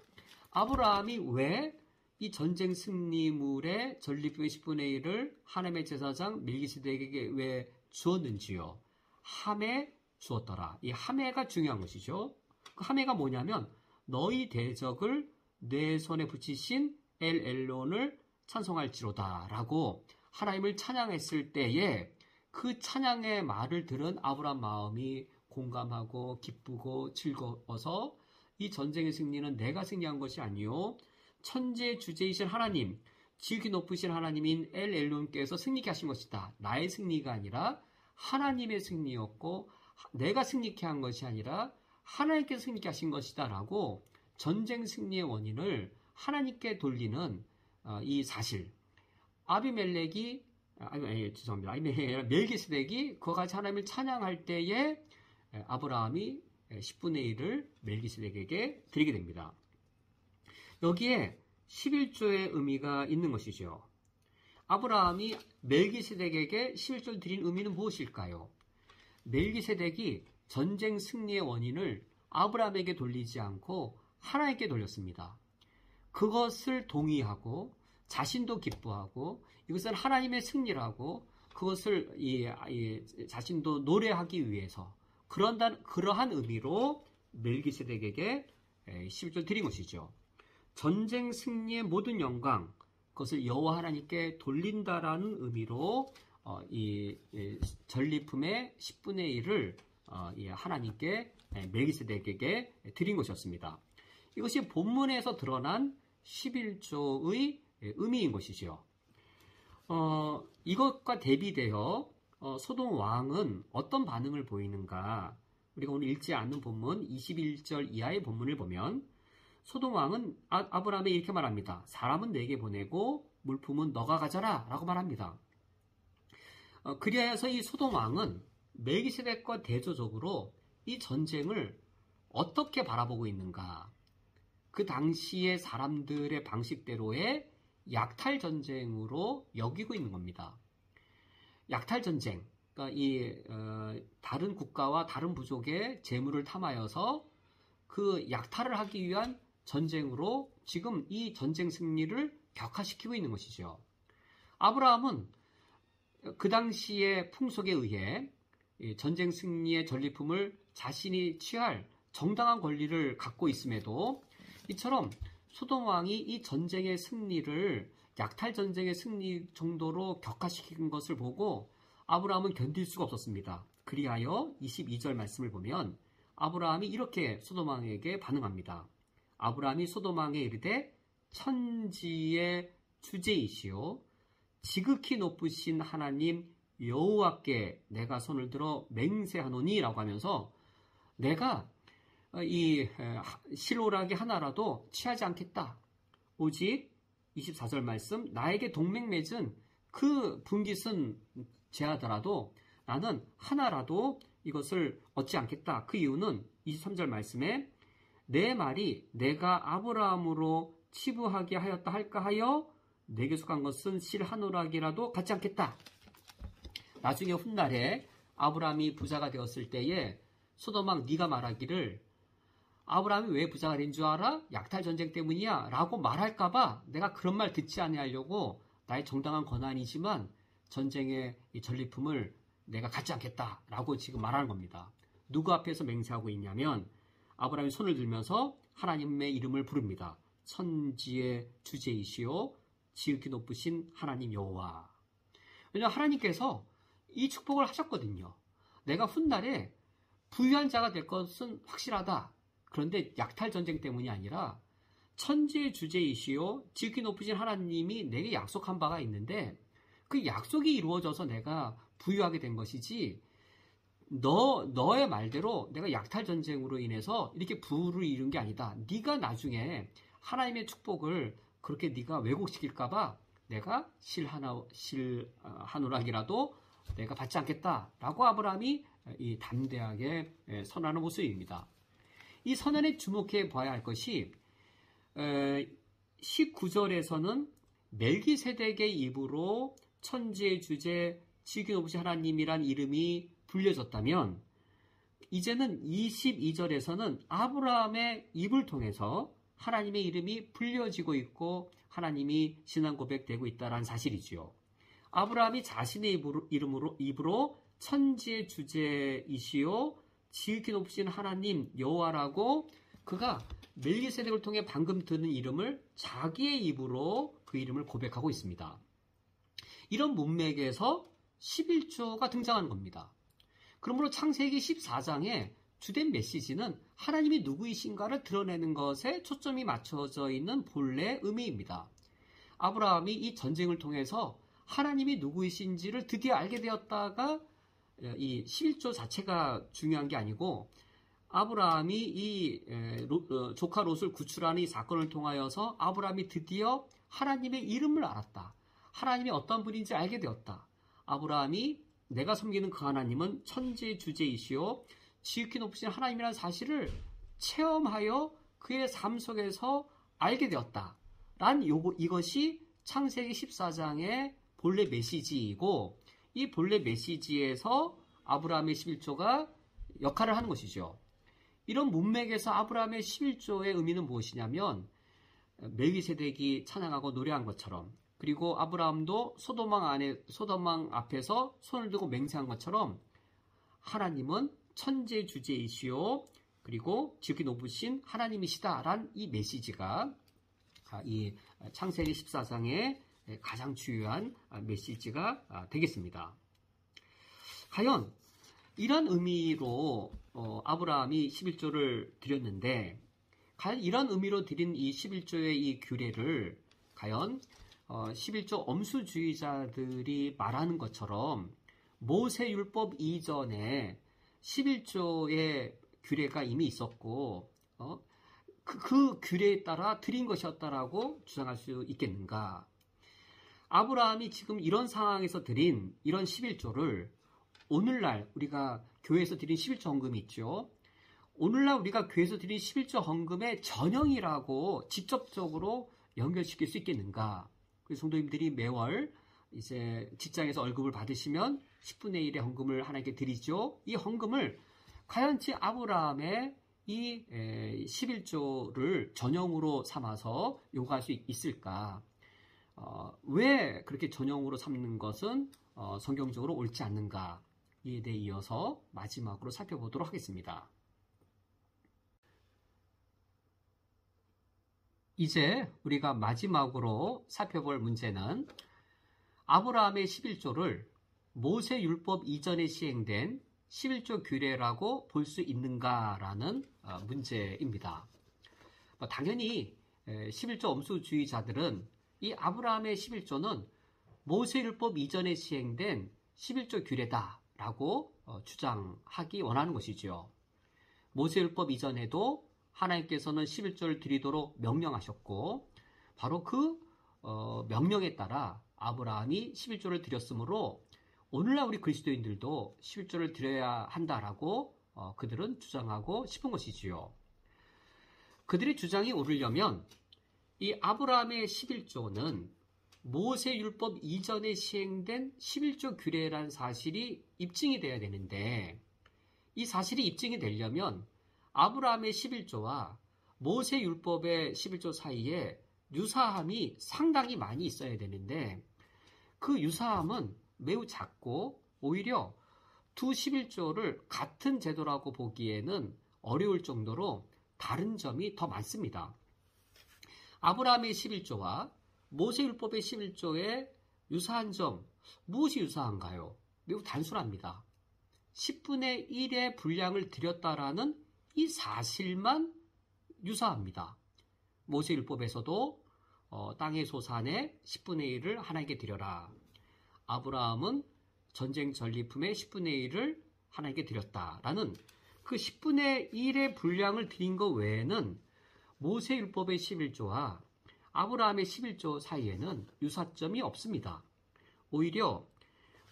아브라함이 왜 이 전쟁 승리물의 전리품의 10분의 1을 하나님의 제사장 멜기세덱에게 왜 주었는지요? 하메 주었더라. 이 하메가 중요한 것이죠. 그 하메가 뭐냐면 너희 대적을 내 손에 붙이신 엘 엘론을 찬송할지로다 라고 하나님을 찬양했을 때에 그 찬양의 말을 들은 아브라함 마음이 공감하고 기쁘고 즐거워서 이 전쟁의 승리는 내가 승리한 것이 아니요 천지의 주제이신 하나님, 지극히 높으신 하나님인 엘 엘론께서 승리케 하신 것이다. 나의 승리가 아니라 하나님의 승리였고 내가 승리케 한 것이 아니라 하나님께서 승리케 하신 것이다 라고 전쟁 승리의 원인을 하나님께 돌리는 이 사실, 멜기세덱이 그와 같이 하나님을 찬양할 때에 아브라함이 10분의 1을 멜기세덱에게 드리게 됩니다. 여기에 11조의 의미가 있는 것이죠. 아브라함이 멜기세덱에게 11조를 드린 의미는 무엇일까요? 멜기세덱이 전쟁 승리의 원인을 아브라함에게 돌리지 않고 하나님께 돌렸습니다. 그것을 동의하고 자신도 기뻐하고 이것은 하나님의 승리라고 그것을 자신도 노래하기 위해서 그러한 의미로 멜기세덱에게 11조를 드린 것이죠. 전쟁 승리의 모든 영광, 그것을 여호와 하나님께 돌린다라는 의미로 이 전리품의 10분의 1을 하나님께 멜기세덱에게 드린 것이었습니다. 이것이 본문에서 드러난 11조의 의미인 것이죠. 이것과 대비되어 소돔 왕은 어떤 반응을 보이는가? 우리가 오늘 읽지 않는 본문 21절 이하의 본문을 보면 소돔 왕은 아브라함에 이렇게 말합니다. 사람은 내게 보내고 물품은 너가 가져라 라고 말합니다. 그리하여서 이 소돔 왕은 멜기세덱과 대조적으로 이 전쟁을 어떻게 바라보고 있는가? 그 당시의 사람들의 방식대로의 약탈 전쟁으로 여기고 있는 겁니다. 약탈 전쟁, 그러니까 다른 국가와 다른 부족의 재물을 탐하여서 그 약탈을 하기 위한 전쟁으로 지금 이 전쟁 승리를 격화시키고 있는 것이죠. 아브라함은 그 당시의 풍속에 의해 전쟁 승리의 전리품을 자신이 취할 정당한 권리를 갖고 있음에도 이처럼 소돔 왕이 이 전쟁의 승리를 약탈 전쟁의 승리 정도로 격화시킨 것을 보고 아브라함은 견딜 수가 없었습니다. 그리하여 22절 말씀을 보면 아브라함이 이렇게 소돔 왕에게 반응합니다. 아브라함이 소돔 왕에 이르되 천지의 주제이시오 지극히 높으신 하나님 여호와께 내가 손을 들어 맹세하노니 라고 하면서 내가 이 실오락이 하나라도 취하지 않겠다. 오직 24절 말씀 나에게 동맹 맺은 그 분깃은 제하더라도 나는 하나라도 이것을 얻지 않겠다. 그 이유는 23절 말씀에 내 말이 내가 아브라함으로 치부하게 하였다 할까 하여 내게 속한 것은 실 한 오락이라도 갖지 않겠다. 나중에 훗날에 아브라함이 부자가 되었을 때에 소돔 왕 네가 말하기를 아브라함이 왜 부자가 된 줄 알아? 약탈 전쟁 때문이야 라고 말할까봐 내가 그런 말 듣지 아니하려고 나의 정당한 권한이지만 전쟁의 이 전리품을 내가 갖지 않겠다 라고 지금 말하는 겁니다. 누구 앞에서 맹세하고 있냐면 아브라함이 손을 들면서 하나님의 이름을 부릅니다. 천지의 주제이시오 지극히 높으신 하나님 여호와. 왜냐하면 하나님께서 이 축복을 하셨거든요. 내가 훗날에 부유한 자가 될 것은 확실하다. 그런데 약탈 전쟁 때문이 아니라 천지의 주제이시오 지극히 높으신 하나님이 내게 약속한 바가 있는데 그 약속이 이루어져서 내가 부유하게 된 것이지 너의 말대로 내가 약탈 전쟁으로 인해서 이렇게 부를 이룬 게 아니다. 네가 나중에 하나님의 축복을 그렇게 네가 왜곡시킬까봐 내가 실 한 오락이라도 내가 받지 않겠다라고 아브라함이 이 담대하게 선언하는 모습입니다. 이 선언에 주목해 봐야 할 것이 19절에서는 멜기세덱의 입으로 천지의 주제 지극히 높으신 하나님이란 이름이 불려졌다면 이제는 22절에서는 아브라함의 입을 통해서 하나님의 이름이 불려지고 있고 하나님이 신앙 고백되고 있다는 사실이지요. 아브라함이 자신의 입으로 천지의 주제이시오 지극히 높으신 하나님 여호와라고 그가 멜기세덱을 통해 방금 듣는 이름을 자기의 입으로 그 이름을 고백하고 있습니다. 이런 문맥에서 11조가 등장하는 겁니다. 그러므로 창세기 14장에 주된 메시지는 하나님이 누구이신가를 드러내는 것에 초점이 맞춰져 있는 본래 의미입니다. 아브라함이 이 전쟁을 통해서 하나님이 누구이신지를 드디어 알게 되었다가 이 11조 자체가 중요한 게 아니고 아브라함이 이 조카 롯을 구출하는 이 사건을 통하여서 아브라함이 드디어 하나님의 이름을 알았다. 하나님이 어떤 분인지 알게 되었다. 아브라함이 내가 섬기는 그 하나님은 천지의 주제이시오 지극히 높으신 하나님이라는 사실을 체험하여 그의 삶 속에서 알게 되었다. 이것이 창세기 14장의 본래 메시지이고 이 본래 메시지에서 아브라함의 11조가 역할을 하는 것이죠. 이런 문맥에서 아브라함의 11조의 의미는 무엇이냐면 멜기세덱이 찬양하고 노래한 것처럼 그리고 아브라함도 소돔 왕 앞에서 손을 들고 맹세한 것처럼 하나님은 천지의 주제이시오 그리고 지극히 높으신 하나님이시다란 이 메시지가 이 창세기 14장의 가장 주요한 메시지가 되겠습니다. 과연 이런 의미로 아브라함이 11조를 드렸는데 과연 이런 의미로 드린 이 11조의 이 규례를 과연 11조 엄수주의자들이 말하는 것처럼 모세율법 이전에 11조의 규례가 이미 있었고 그 규례에 따라 드린 것이었다라고 주장할 수 있겠는가? 아브라함이 지금 이런 상황에서 드린 이런 11조를 오늘날 우리가 교회에서 드린 11조 헌금이 있죠. 오늘날 우리가 교회에서 드린 11조 헌금의 전형이라고 직접적으로 연결시킬 수 있겠는가? 그래서 성도님들이 매월 이제 직장에서 월급을 받으시면 10분의 1의 헌금을 하나님께 드리죠. 이 헌금을 과연 아브라함의 이 11조를 전형으로 삼아서 요구할 수 있을까? 왜 그렇게 전형으로 삼는 것은 성경적으로 옳지 않는가? 이에 대해 이어서 마지막으로 살펴보도록 하겠습니다. 이제 우리가 마지막으로 살펴볼 문제는 아브라함의 11조를 모세 율법 이전에 시행된 11조 규례라고 볼 수 있는가라는 문제입니다. 당연히 11조 엄수주의자들은 이 아브라함의 11조는 모세 율법 이전에 시행된 11조 규례다라고 주장하기 원하는 것이죠. 모세 율법 이전에도 하나님께서는 11조를 드리도록 명령하셨고 바로 그 명령에 따라 아브라함이 11조를 드렸으므로 오늘날 우리 그리스도인들도 11조를 드려야 한다라고 그들은 주장하고 싶은 것이지요. 그들의 주장이 옳으려면 이 아브라함의 11조는 모세 율법 이전에 시행된 11조 규례라는 사실이 입증이 되어야 되는데 이 사실이 입증이 되려면 아브라함의 11조와 모세 율법의 11조 사이에 유사함이 상당히 많이 있어야 되는데 그 유사함은 매우 작고 오히려 두 11조를 같은 제도라고 보기에는 어려울 정도로 다른 점이 더 많습니다. 아브라함의 11조와 모세율법의 11조의 유사한 점, 무엇이 유사한가요? 매우 단순합니다. 10분의 1의 분량을 드렸다라는 이 사실만 유사합니다. 모세율법에서도 땅의 소산의 10분의 1을 하나님께 드려라. 아브라함은 전쟁 전리품의 10분의 1을 하나님께 드렸다라는 그 10분의 1의 분량을 드린 것 외에는 모세율법의 11조와 아브라함의 11조 사이에는 유사점이 없습니다. 오히려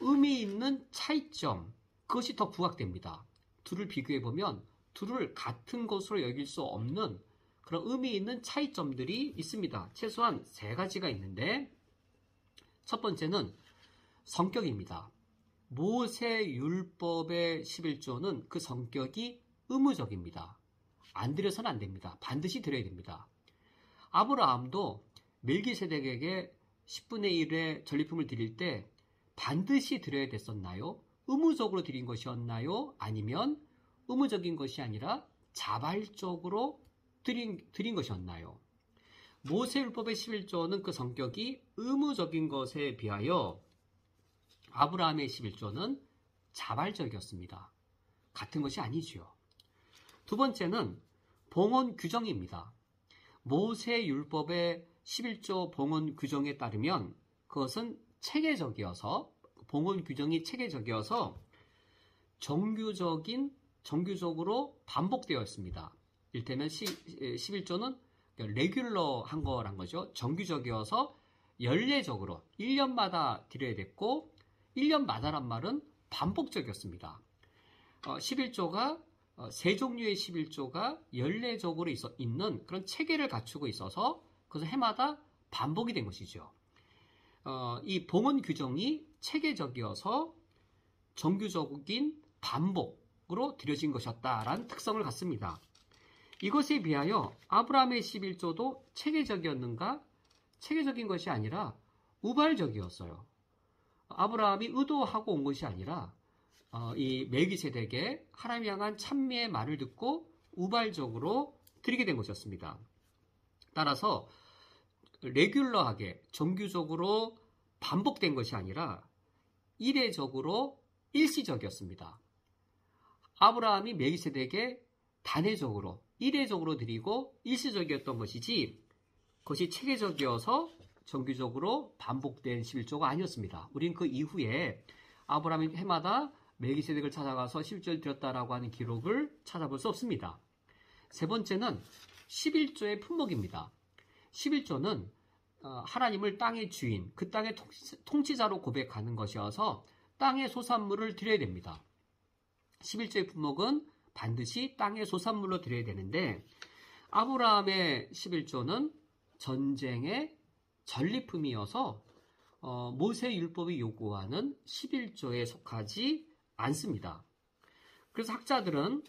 의미 있는 차이점, 그것이 더 부각됩니다. 둘을 비교해보면 둘을 같은 것으로 여길 수 없는 그런 의미 있는 차이점들이 있습니다. 최소한 세 가지가 있는데 첫 번째는 성격입니다. 모세율법의 11조는 그 성격이 의무적입니다. 안 드려서는 안 됩니다. 반드시 드려야 됩니다. 아브라함도 멜기세덱에게 10분의 1의 전리품을 드릴 때 반드시 드려야 됐었나요? 의무적으로 드린 것이었나요? 아니면 의무적인 것이 아니라 자발적으로 드린 것이었나요? 모세율법의 11조는 그 성격이 의무적인 것에 비하여 아브라함의 11조는 자발적이었습니다. 같은 것이 아니지요. 두 번째는 봉헌 규정입니다. 모세율법의 11조 봉헌 규정에 따르면 그것은 체계적이어서 봉헌 규정이 체계적이어서 정규적으로 반복되어 있습니다. 이를테면 11조는 레귤러한 거란 거죠. 정규적이어서 연례적으로 1년마다 드려야 됐고 1년마다란 말은 반복적이었습니다. 11조가 세 종류의 11조가 연례적으로 있는 그런 체계를 갖추고 있어서 그래서 해마다 반복이 된 것이죠. 이 봉헌 규정이 체계적이어서 정규적인 반복으로 드려진 것이었다라는 특성을 갖습니다. 이것에 비하여 아브라함의 11조도 체계적이었는가? 체계적인 것이 아니라 우발적이었어요. 아브라함이 의도하고 온 것이 아니라 이 멜기세덱의 하나님 향한 찬미의 말을 듣고 우발적으로 드리게 된 것이었습니다. 따라서 레귤러하게 정규적으로 반복된 것이 아니라 이례적으로 일시적이었습니다. 아브라함이 멜기세덱에 단회적으로 이례적으로 드리고 일시적이었던 것이지 그것이 체계적이어서 정규적으로 반복된 11조가 아니었습니다. 우린 그 이후에 아브라함이 해마다 멜기세덱을 찾아가서 11조를 드렸다라고 하는 기록을 찾아볼 수 없습니다. 세 번째는 11조의 품목입니다. 11조는 하나님을 땅의 주인, 그 땅의 통치자로 고백하는 것이어서 땅의 소산물을 드려야 됩니다. 11조의 품목은 반드시 땅의 소산물로 드려야 되는데 아브라함의 11조는 전쟁의 전리품이어서 모세 율법이 요구하는 11조에 속하지 않습니다. 그래서 학자들은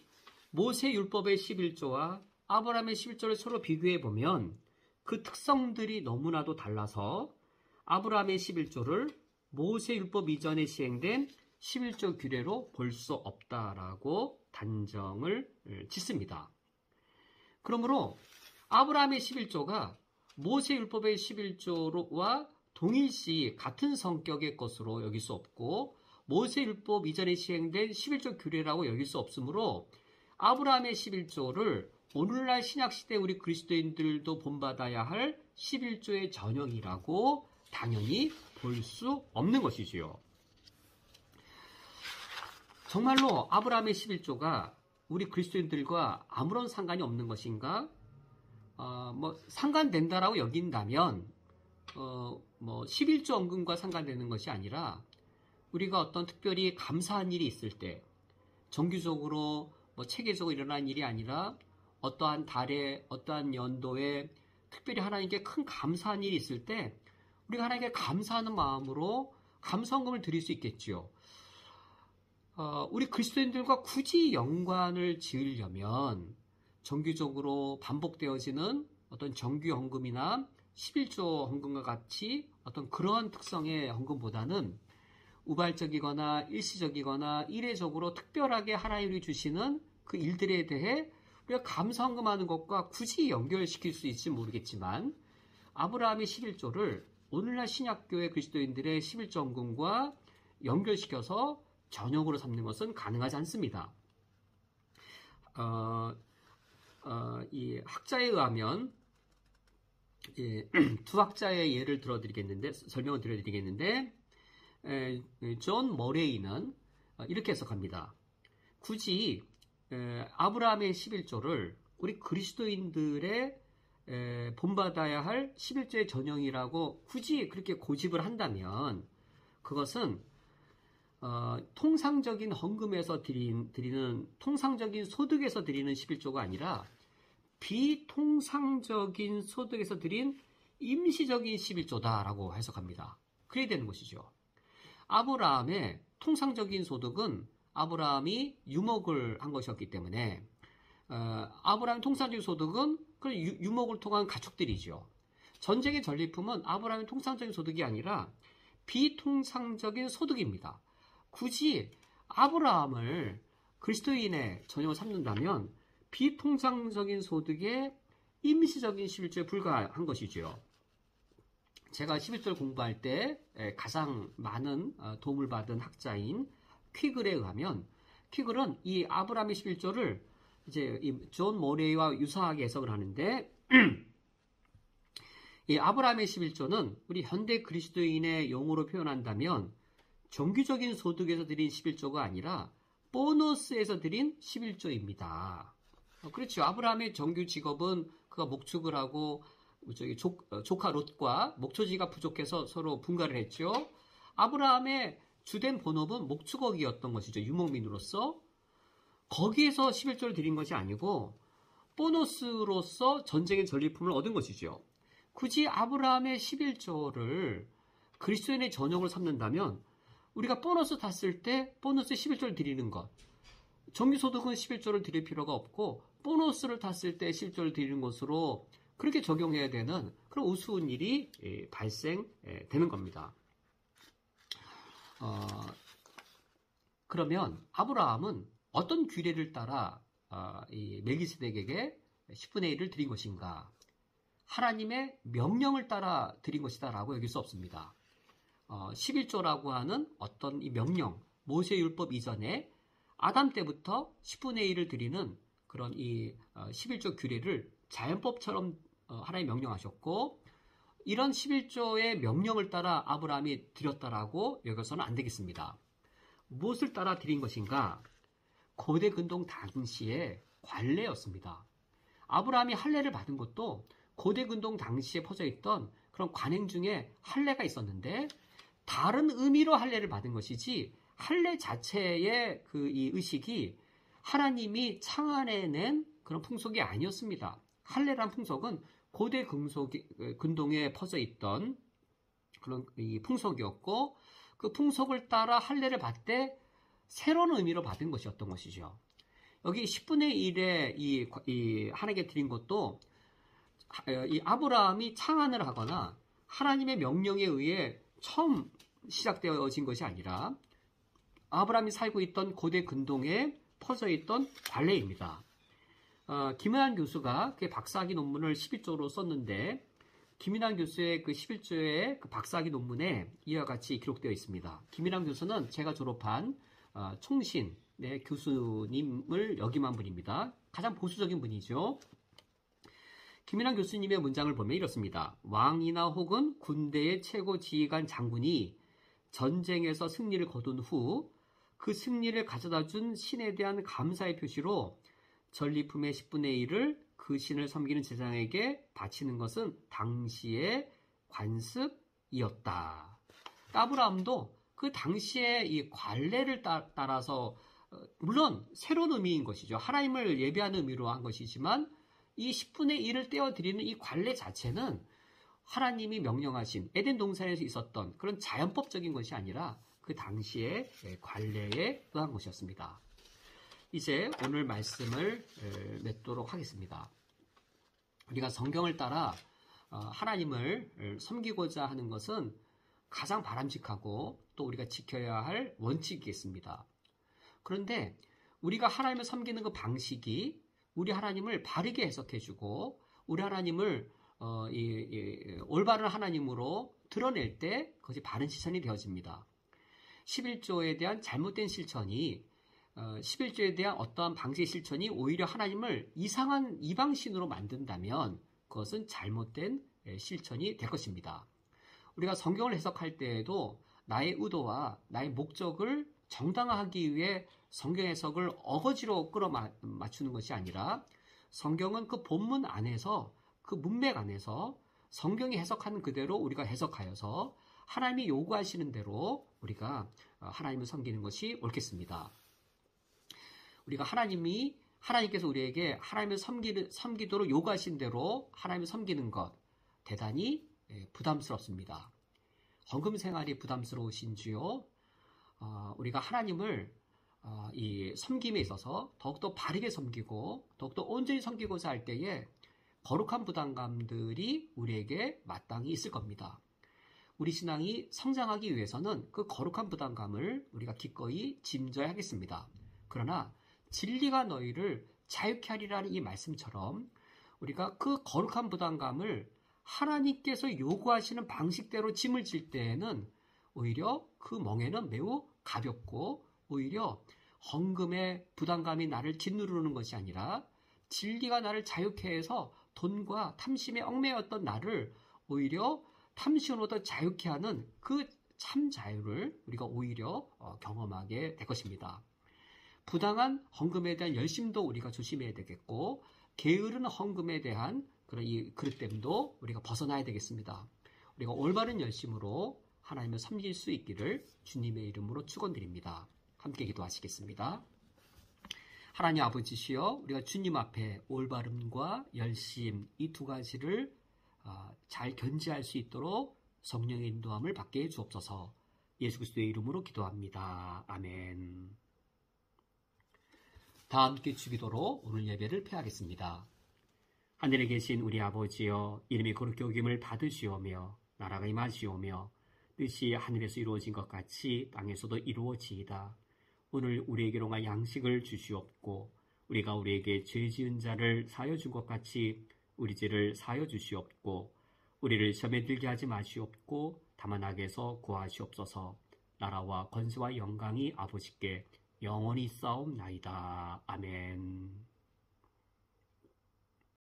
모세 율법의 11조와 아브라함의 11조를 서로 비교해 보면 그 특성들이 너무나도 달라서 아브라함의 11조를 모세 율법 이전에 시행된 11조 규례로 볼 수 없다라고 단정을 짓습니다. 그러므로 아브라함의 11조가 모세 율법의 11조와 동일시 같은 성격의 것으로 여길 수 없고 모세 율법 이전에 시행된 11조 규례라고 여길 수 없으므로 아브라함의 11조를 오늘날 신약시대 우리 그리스도인들도 본받아야 할 11조의 전형이라고 당연히 볼 수 없는 것이지요. 정말로 아브라함의 11조가 우리 그리스도인들과 아무런 상관이 없는 것인가? 상관된다라고 여긴다면 11조 언금과 상관되는 것이 아니라 우리가 어떤 특별히 감사한 일이 있을 때 정기적으로 체계적으로 일어난 일이 아니라 어떠한 달에 어떠한 연도에 특별히 하나님께 큰 감사한 일이 있을 때 우리가 하나님께 감사하는 마음으로 감사헌금을 드릴 수 있겠지요. 우리 그리스도인들과 굳이 연관을 지으려면 정기적으로 반복되어지는 어떤 정규 헌금이나 11조 헌금과 같이 어떤 그러한 특성의 헌금보다는 우발적이거나 일시적이거나 이례적으로 특별하게 하나님이 주시는 그 일들에 대해 우리가 감사 헌금하는 것과 굳이 연결시킬 수 있을지 모르겠지만 아브라함의 11조를 오늘날 신약교회 그리스도인들의 11조 헌금과 연결시켜서 전형으로 삼는 것은 가능하지 않습니다. 이 학자에 의하면 두 학자의 예를 설명을 들어드리겠는데 존 머레이는 이렇게 해석합니다. 굳이 아브라함의 11조를 우리 그리스도인들의 본받아야 할 11조의 전형이라고 굳이 그렇게 고집을 한다면 그것은 통상적인 헌금에서 드리는 통상적인 소득에서 드리는 11조가 아니라 비통상적인 소득에서 드린 임시적인 11조다라고 해석합니다. 그래야 되는 것이죠. 아브라함의 통상적인 소득은 아브라함이 유목을 한 것이었기 때문에 아브라함의 통상적인 소득은 그 유목을 통한 가축들이죠. 전쟁의 전리품은 아브라함의 통상적인 소득이 아니라 비통상적인 소득입니다. 굳이 아브라함을 그리스도인의 전형을 삼는다면 비통상적인 소득의 임시적인 11조에 불과한 것이죠. 제가 11조를 공부할 때 가장 많은 도움을 받은 학자인 퀴글에 의하면 퀴글은 이 아브라함의 11조를 이제 존 모레이와 유사하게 해석을 하는데 이 아브라함의 11조는 우리 현대 그리스도인의 용어로 표현한다면 정규적인 소득에서 드린 11조가 아니라 보너스에서 드린 11조입니다. 그렇죠. 아브라함의 정규 직업은 그가 목축을 하고 조카 롯과 목초지가 부족해서 서로 분가를 했죠. 아브라함의 주된 본업은 목축업이었던 것이죠. 유목민으로서. 거기에서 11조를 드린 것이 아니고 보너스로서 전쟁의 전리품을 얻은 것이죠. 굳이 아브라함의 11조를 그리스도인의 전형으로 삼는다면 우리가 보너스 탔을 때 보너스 11조를 드리는 것, 정기소득은 11조를 드릴 필요가 없고 보너스를 탔을 때 11조를 드리는 것으로 그렇게 적용해야 되는 그런 우스운 일이 발생되는 겁니다. 그러면 아브라함은 어떤 규례를 따라 이 멜기세덱에게 10분의 1을 드린 것인가? 하나님의 명령을 따라 드린 것이다라고 여길 수 없습니다. 11조라고 하는 어떤 이 명령, 모세율법 이전에 아담 때부터 10분의 1을 드리는 그런 이 11조 규례를 자연법처럼 하나님 명령하셨고 이런 11조의 명령을 따라 아브라함이 드렸다라고 여겨서는 안 되겠습니다. 무엇을 따라 드린 것인가? 고대 근동 당시의 관례였습니다. 아브라함이 할례를 받은 것도 고대 근동 당시에 퍼져 있던 그런 관행 중에 할례가 있었는데 다른 의미로 할례를 받은 것이지 할례 자체의 이 의식이 하나님이 창안해낸 그런 풍속이 아니었습니다. 할례란 풍속은 고대 근동에 퍼져 있던 그런 이 풍속이었고, 그 풍속을 따라 할례를 받되 새로운 의미로 받은 것이었던 것이죠. 여기 10분의 1의 이 하나님께 드린 것도 이 아브라함이 창안을 하거나 하나님의 명령에 의해 처음 시작되어진 것이 아니라 아브라함이 살고 있던 고대 근동에 퍼져 있던 관례입니다. 김은환 교수가 그 박사학위 논문을 11조로 썼는데, 김인환 교수의 그 11조의 그 박사학위 논문에 이와 같이 기록되어 있습니다. 김인환 교수는 제가 졸업한 총신의 교수님을 역임한 분입니다. 가장 보수적인 분이죠. 김인환 교수님의 문장을 보면 이렇습니다. 왕이나 혹은 군대의 최고 지휘관 장군이 전쟁에서 승리를 거둔 후 그 승리를 가져다 준 신에 대한 감사의 표시로 전리품의 10분의 1을 그 신을 섬기는 제사장에게 바치는 것은 당시의 관습이었다. 아브라함도 그 당시의 이 관례를 따라서, 물론 새로운 의미인 것이죠. 하나님을 예배하는 의미로 한 것이지만 이 10분의 1을 떼어드리는 이 관례 자체는 하나님이 명령하신 에덴 동산에서 있었던 그런 자연법적인 것이 아니라 그 당시의 관례에 의한 것이었습니다. 이제 오늘 말씀을 맺도록 하겠습니다. 우리가 성경을 따라 하나님을 섬기고자 하는 것은 가장 바람직하고 또 우리가 지켜야 할 원칙이겠습니다. 그런데 우리가 하나님을 섬기는 그 방식이 우리 하나님을 바르게 해석해주고 우리 하나님을 올바른 하나님으로 드러낼 때 그것이 바른 실천이 되어집니다. 11조에 대한 잘못된 실천이 11조에 대한 어떠한 방식의 실천이 오히려 하나님을 이상한 이방신으로 만든다면 그것은 잘못된 실천이 될 것입니다. 우리가 성경을 해석할 때에도 나의 의도와 나의 목적을 정당화하기 위해 성경 해석을 어거지로 끌어맞추는 것이 아니라 성경은 그 본문 안에서 그 문맥 안에서 성경이 해석하는 그대로 우리가 해석하여서 하나님이 요구하시는 대로 우리가 하나님을 섬기는 것이 옳겠습니다. 우리가 하나님께서 우리에게 하나님을 섬기도록 요구하신 대로 하나님을 섬기는 것 대단히 부담스럽습니다. 헌금 생활이 부담스러우신지요? 우리가 하나님을 이 섬김에 있어서 더욱더 바르게 섬기고 더욱더 온전히 섬기고자 할 때에 거룩한 부담감들이 우리에게 마땅히 있을 겁니다. 우리 신앙이 성장하기 위해서는 그 거룩한 부담감을 우리가 기꺼이 짐져야 하겠습니다. 그러나 진리가 너희를 자유케 하리라는 이 말씀처럼 우리가 그 거룩한 부담감을 하나님께서 요구하시는 방식대로 짐을 질 때에는 오히려 그 멍에는 매우 가볍고 오히려 헌금의 부담감이 나를 짓누르는 것이 아니라 진리가 나를 자유케 해서 돈과 탐심에 얽매였던 나를 오히려 탐심으로부터 자유케 하는 그 참 자유를 우리가 오히려 경험하게 될 것입니다. 부당한 헌금에 대한 열심도 우리가 조심해야 되겠고 게으른 헌금에 대한 그런 이 그릇됨도 우리가 벗어나야 되겠습니다. 우리가 올바른 열심으로 하나님을 섬길 수 있기를 주님의 이름으로 축원드립니다. 함께 기도하시겠습니다. 하나님 아버지시여, 우리가 주님 앞에 올바름과 열심 이 두 가지를 잘 견지할 수 있도록 성령의 인도함을 받게 해 주옵소서. 예수 그리스도의 이름으로 기도합니다. 아멘. 다 함께 주기도로 오늘 예배를 폐하겠습니다. 하늘에 계신 우리 아버지여, 이름이 거룩히 여김을 받으시오며 나라가 임하시오며 뜻이 하늘에서 이루어진 것 같이 땅에서도 이루어지이다. 오늘 우리에게로 가 양식을 주시옵고 우리가 우리에게 죄 지은 자를 사하여 준 것 같이 우리 죄를 사하여 주시옵고 우리를 시험에 들게 하지 마시옵고 다만 악에서 구하시옵소서. 나라와 권세와 영광이 아버지께 영원히 싸움나이다. 아멘.